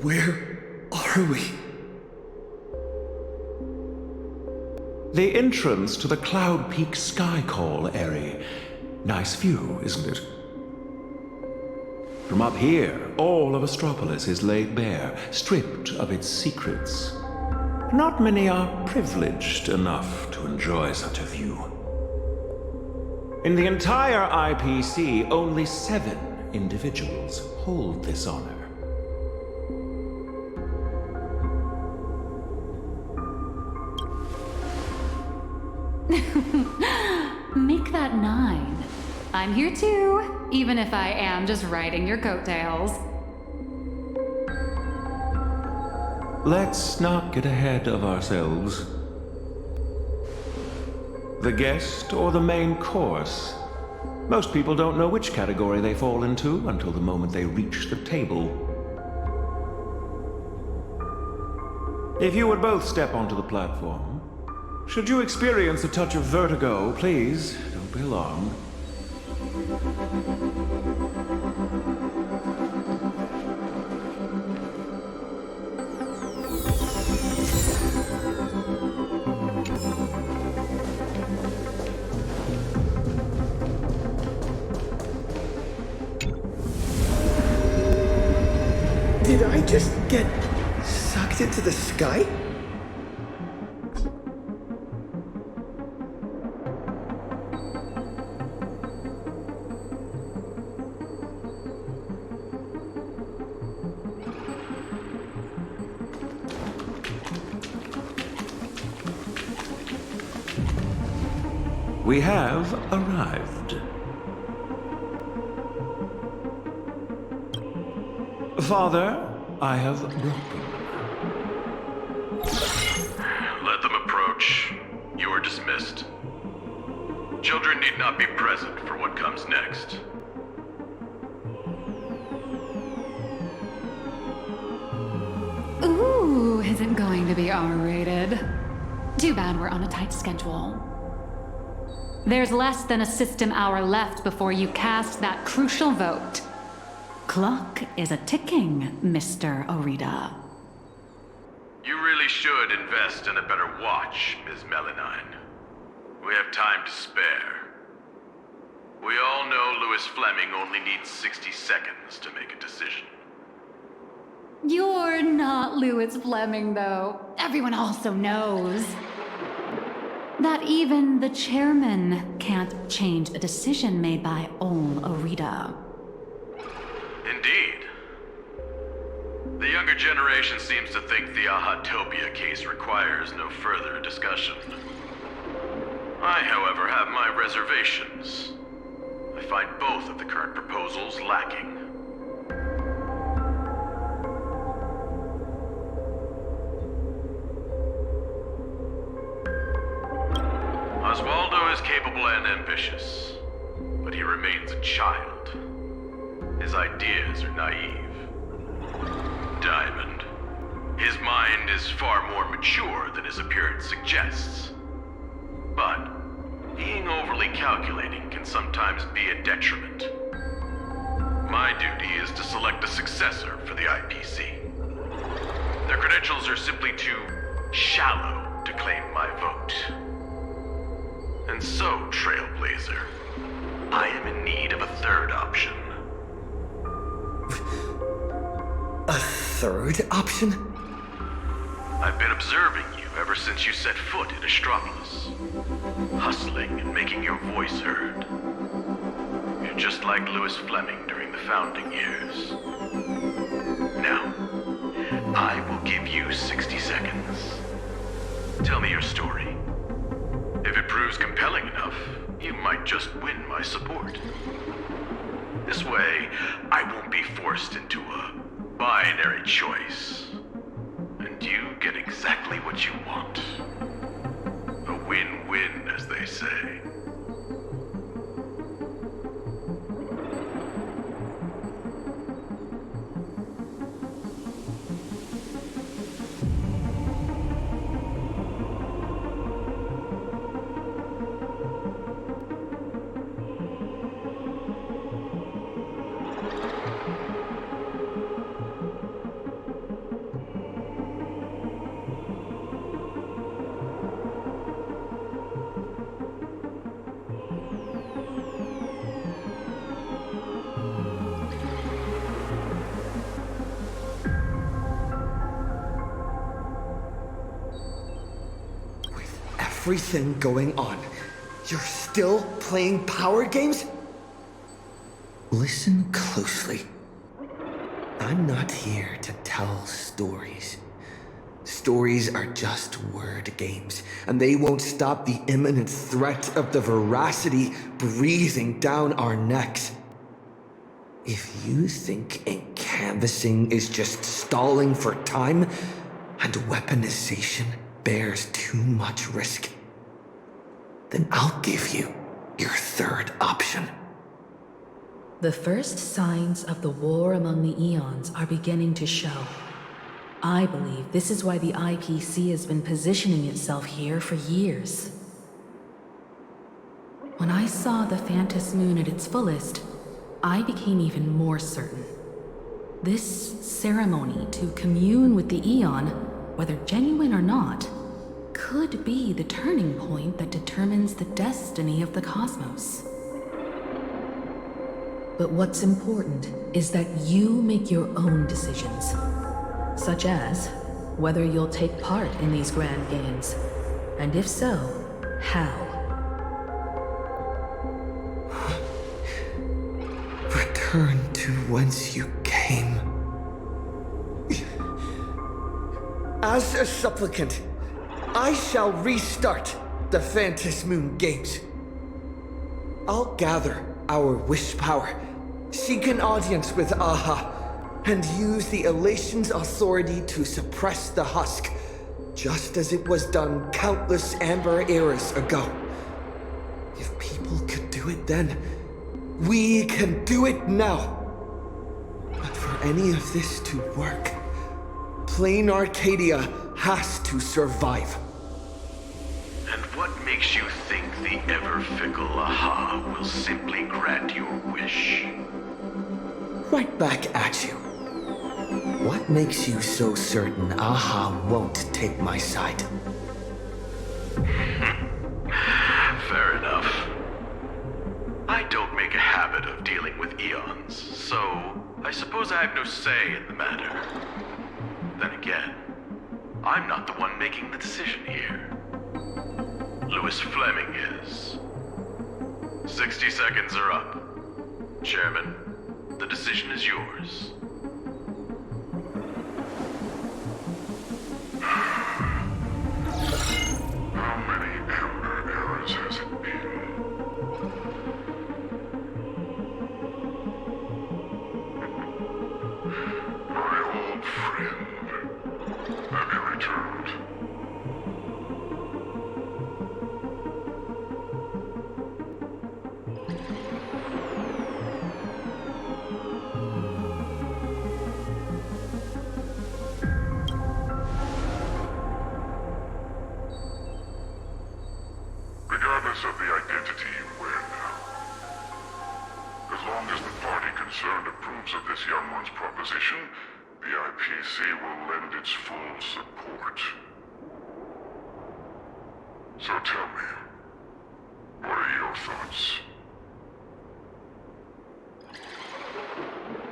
Where are we? The entrance to the Cloud Peak Sky Call area. Nice view, isn't it? From up here, all of Astropolis is laid bare, stripped of its secrets. Not many are privileged enough to enjoy such a view. In the entire IPC, only 7 individuals hold this honor. Make that 9. I'm here too, even if I am just riding your coattails. Let's not get ahead of ourselves. The guest or the main course? Most people don't know which category they fall into until the moment they reach the table. If you would both step onto the platform, should you experience a touch of vertigo, please don't be alarmed. Did I just get sucked into the sky? We have arrived. Father, I have broken. Let them approach. You are dismissed. Children need not be present for what comes next. Ooh, isn't going to be R-rated. Too bad we're on a tight schedule. There's less than a system hour left before you cast that crucial vote. Clock is a-ticking, Mr. Orita. You really should invest in a better watch, Ms. Melanine. We have time to spare. We all know Louis Fleming only needs 60 seconds to make a decision. You're not Louis Fleming, though. Everyone also knows that even the chairman can't change a decision made by old Orita. Indeed. The younger generation seems to think the Ahatopia case requires no further discussion. I, however, have my reservations. I find both of the current proposals lacking. Oswaldo is capable and ambitious, but he remains a child. His ideas are naive. Diamond. His mind is far more mature than his appearance suggests. But being overly calculating can sometimes be a detriment. My duty is to select a successor for the IPC. Their credentials are simply too shallow to claim my vote. And so, Trailblazer, I am in need of a third option. A third option? I've been observing you ever since you set foot in Astropolis. Hustling and making your voice heard. You're just like Louis Fleming during the founding years. Now, I will give you 60 seconds. Tell me your story. If it proves compelling enough, you might just win my support. This way, I won't be forced into a binary choice. And you get exactly what you want. A win-win, as they say. Everything going on, you're still playing power games? Listen closely. I'm not here to tell stories. Stories are just word games, and they won't stop the imminent threat of the veracity breathing down our necks. If you think canvassing is just stalling for time, and weaponization bears too much risk, then I'll give you your third option. The first signs of the war among the Eons are beginning to show. I believe this is why the IPC has been positioning itself here for years. When I saw the Phantom Moon at its fullest, I became even more certain. This ceremony to commune with the Eon, whether genuine or not, could be the turning point that determines the destiny of the cosmos. But what's important is that you make your own decisions. Such as whether you'll take part in these grand games, and if so, how. Return to whence you came. As a supplicant, I shall restart the Phantom Moon Games. I'll gather our wish power, seek an audience with Aha, and use the Elation's authority to suppress the husk, just as it was done countless amber eras ago. If people could do it then, we can do it now. But for any of this to work, Planarcadia has to survive. And what makes you think the ever-fickle Aha will simply grant your wish? Right back at you. What makes you so certain Aha won't take my side? Fair enough. I don't make a habit of dealing with Eons, so I suppose I have no say in the matter. Then again, I'm not the one making the decision here. Louis Fleming is. 60 seconds are up. Chairman, the decision is yours. How many amber eras has it been? My old friend, have you returned? Regardless of the identity you wear now, as long as the party concerned approves of this young one's proposition, the IPC will lend its full support. So tell me, what are your thoughts?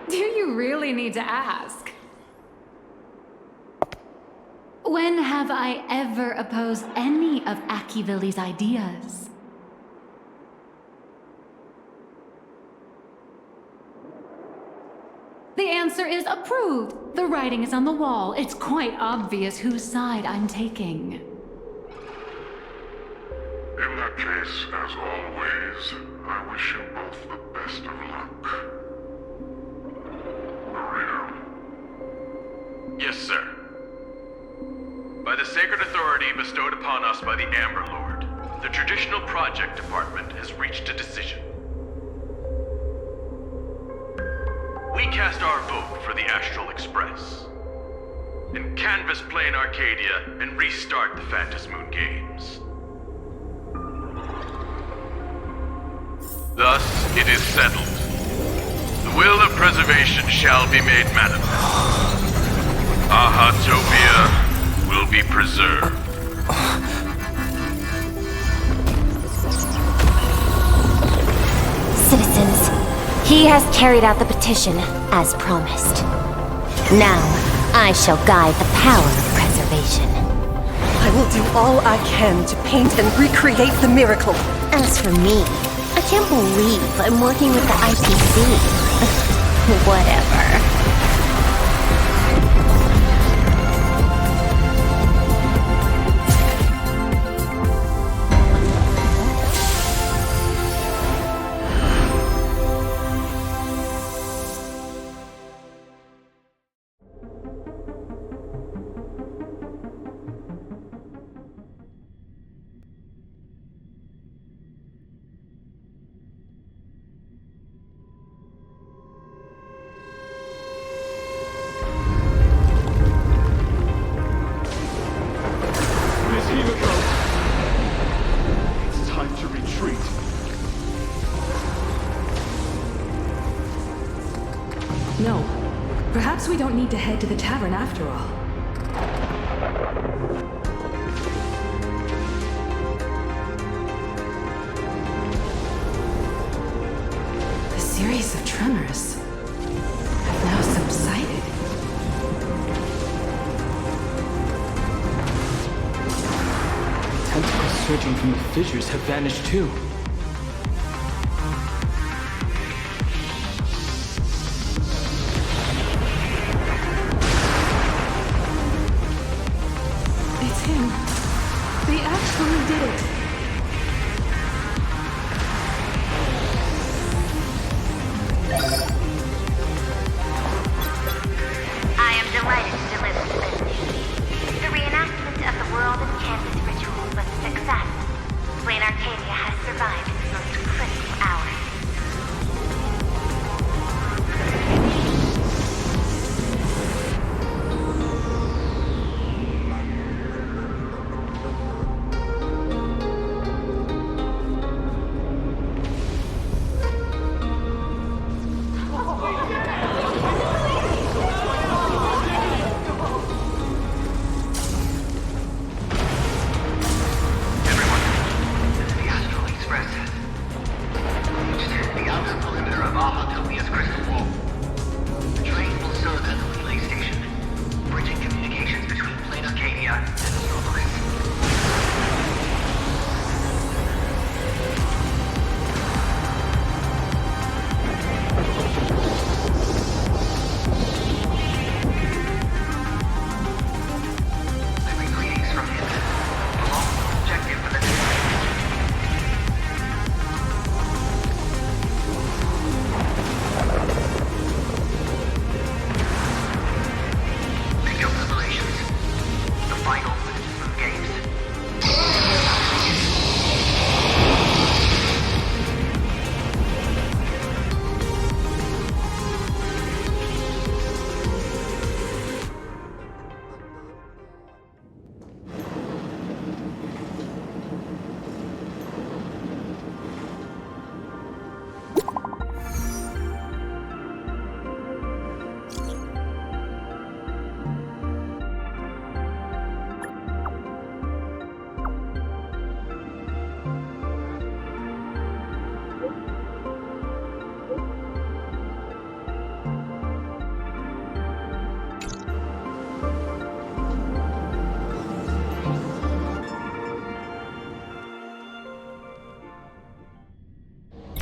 Do you really need to ask? When have I ever opposed any of Akivilli's ideas? The answer is approved. The writing is on the wall. It's quite obvious whose side I'm taking. In that case, as always, I wish you both the best of luck. Maria? Yes, sir. By the sacred authority bestowed upon us by the Amber Lord, the Traditional Project Department has reached a decision. We cast our vote for the Astral Express, and canvass Planarcadia and restart the Phantom Moon Games. Thus, it is settled. The will of preservation shall be made manifest. Ahatopia will be preserved. Citizens, he has carried out the petition, as promised. Now, I shall guide the power of preservation. I will do all I can to paint and recreate the miracle. As for me, I can't believe I'm working with the IPC. Whatever. No. Perhaps we don't need to head to the tavern after all. The series of tremors have now subsided. Tentacles surging from the fissures have vanished too. It's him. They actually did it. I am delighted to deliver the good news. The reenactment of the world and canvas ritual was a success. Planarcadia has survived its most critical hour.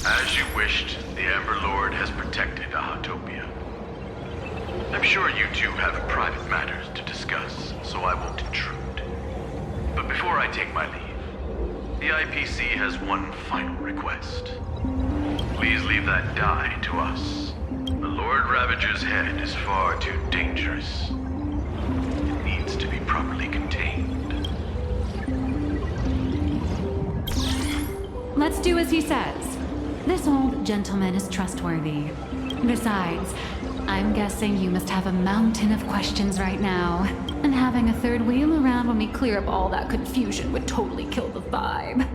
As you wished, the Amber Lord has protected Ahatopia. I'm sure you two have private matters to discuss, so I won't intrude. But before I take my leave, the IPC has one final request. Please leave that die to us. The Lord Ravager's head is far too dangerous. It needs to be properly contained. Let's do as he says. This old gentleman is trustworthy. Besides, I'm guessing you must have a mountain of questions right now. And having a third wheel around when we clear up all that confusion would totally kill the vibe.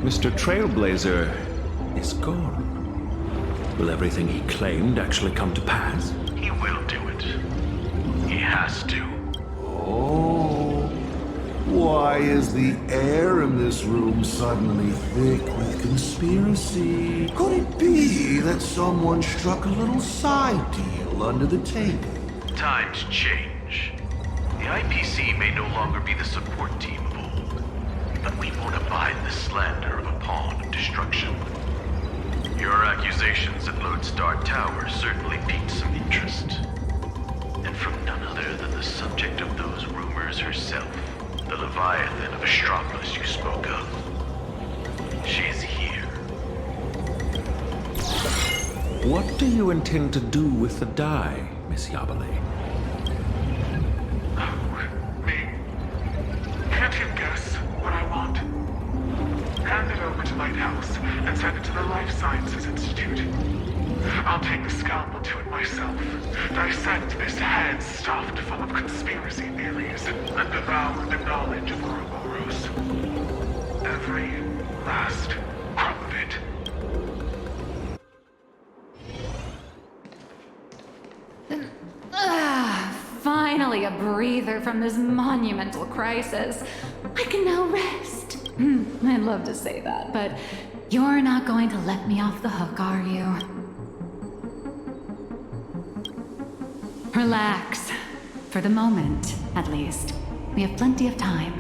Mr. Trailblazer is gone. Will everything he claimed actually come to pass? He will do it. He has to. Oh, why is the air in this room suddenly thick with conspiracy? Could it be that someone struck a little side deal under the table? Times change. The IPC may no longer be the support team of old, but we won't abide the slander of a pawn of destruction. Your accusations at Lodestar Tower certainly piqued some interest. And from none other than the subject of those rumors herself, the Leviathan of Astropolis you spoke of. She is here. What do you intend to do with the die, Miss Yabale? Can't you guess what I want? Hand it over to Lighthouse and send it to the Life Sciences Institute. I'll take the scalpel to it myself, dissect this head stuffed full of conspiracy theories, and devour the knowledge of Ouroboros. Every last crumb of it. finally a breather from this monumental crisis. I can now rest. I'd love to say that, but you're not going to let me off the hook, are you? Relax. For the moment, at least. We have plenty of time.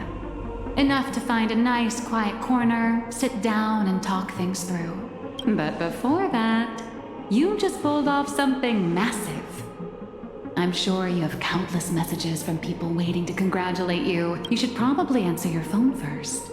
Enough to find a nice, quiet corner, sit down, and talk things through. But before that, you just pulled off something massive. I'm sure you have countless messages from people waiting to congratulate you. You should probably answer your phone first.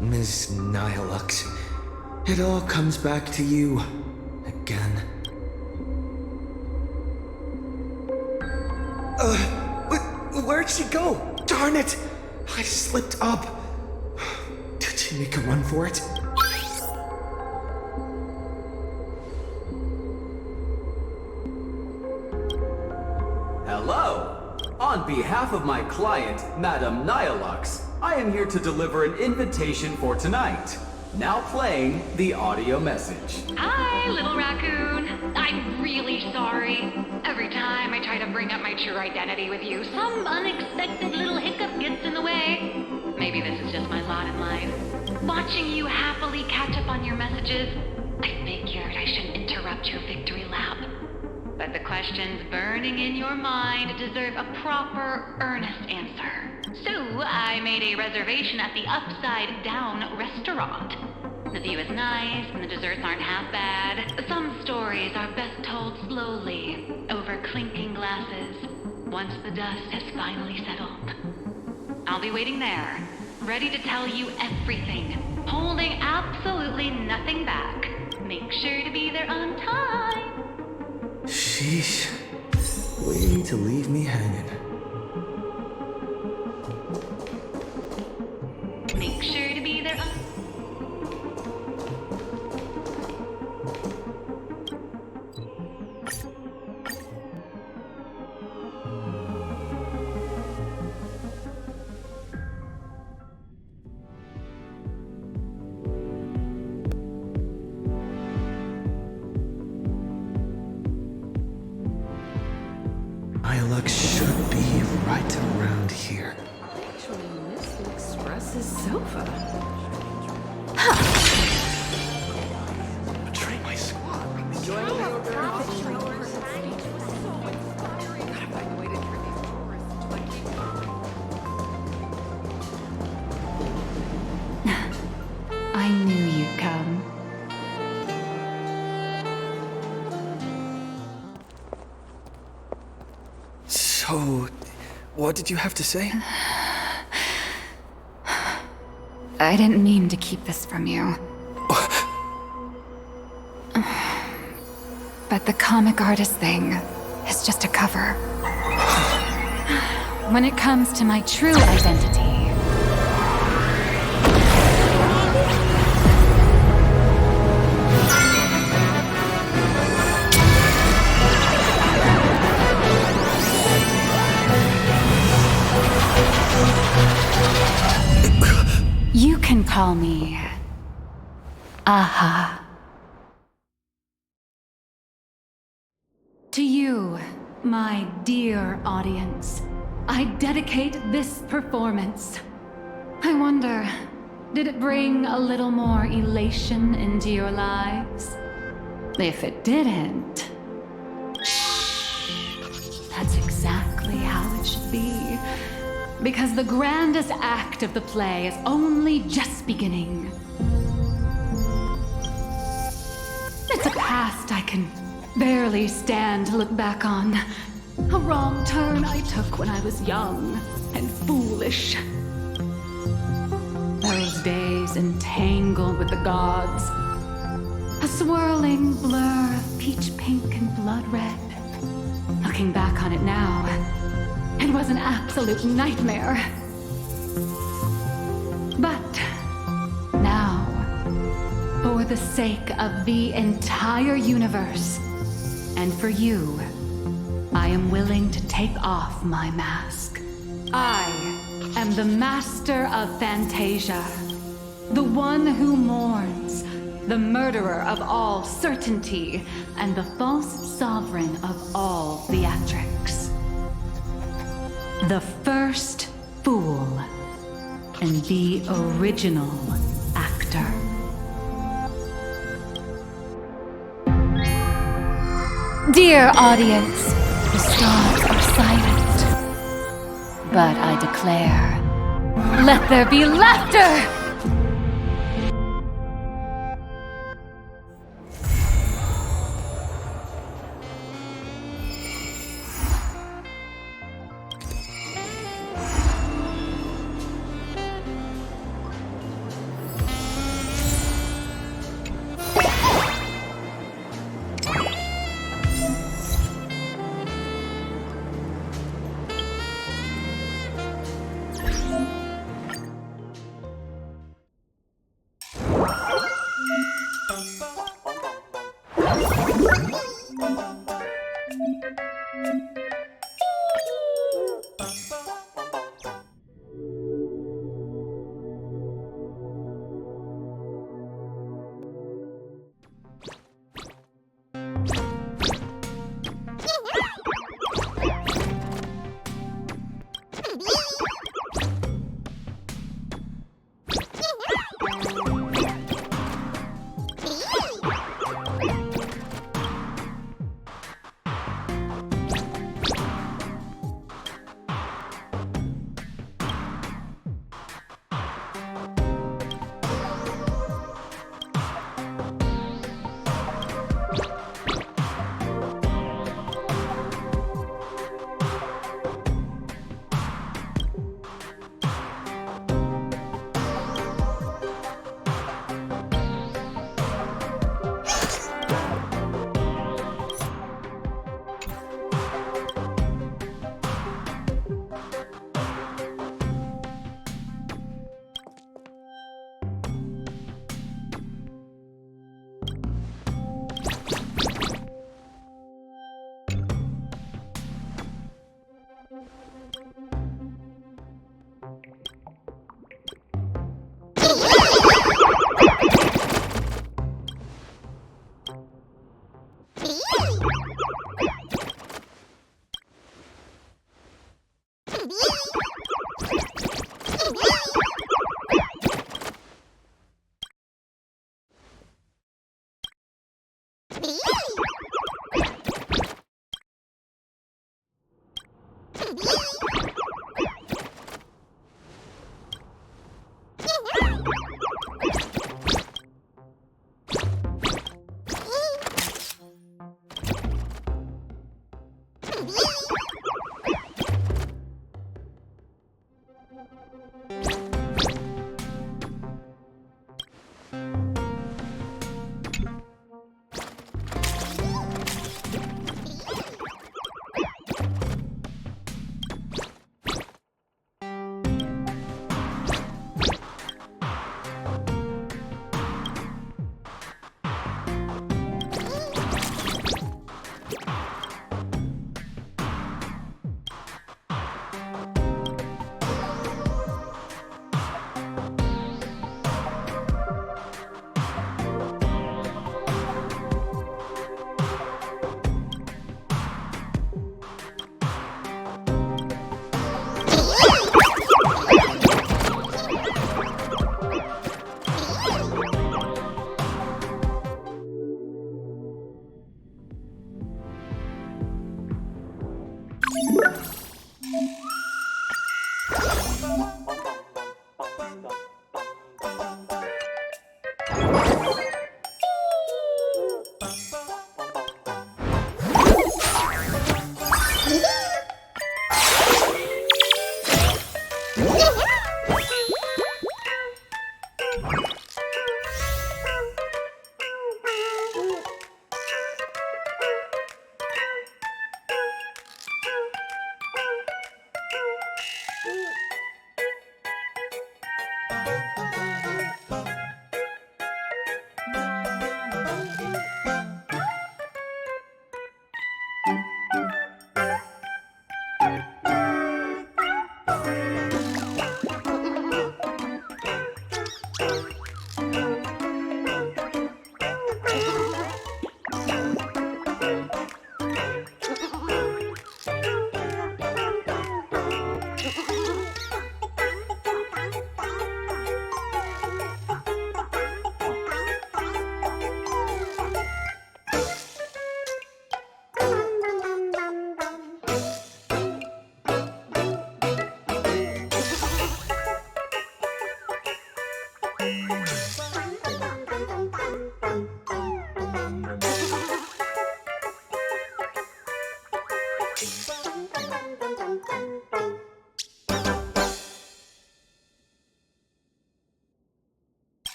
Ms. Nihilux, it all comes back to you. Again. Where'd she go? Darn it! I slipped up. Did she make a run for it? Hello! On behalf of my client, Madame Nihilux, I am here to deliver an invitation for tonight. Now playing the audio message. Hi, little raccoon. I'm really sorry. Every time I try to bring up my true identity with you, some unexpected little hiccup gets in the way. Maybe this is just my lot in life. Watching you happily catch up on your messages, I figured I shouldn't interrupt your victory lap. But the questions burning in your mind deserve a proper, earnest answer. So I made a reservation at the Upside Down restaurant. The view is nice and the desserts aren't half bad. Some stories are best told slowly, over clinking glasses, once the dust has finally settled. I'll be waiting there, ready to tell you everything, holding absolutely nothing back. Make sure to be there on time. Sheesh. Way to leave me hanging. Make sure to be there on... Nihilux should be right around here. Actually, Miss Express's sofa. Betray my squad. I knew you'd come. So, what did you have to say? I didn't mean to keep this from you. But the comic artist thing is just a cover. When it comes to my true identity... You can call me... Aha. To you, my dear audience, I dedicate this performance. I wonder, did it bring a little more elation into your lives? If it didn't, that's exactly how it should be. Because the grandest act of the play is only just beginning. It's a past I can barely stand to look back on. A wrong turn I took when I was young and foolish. Those days entangled with the gods. A swirling blur of peach pink and blood red. Looking back on it now, it was an absolute nightmare. But now, for the sake of the entire universe, and for you, I am willing to take off my mask. I am the master of Fantasia, the one who mourns, the murderer of all certainty, and the false sovereign of all theatrics. The first fool, and the original actor. Dear audience, the stars are silent. But I declare, let there be laughter!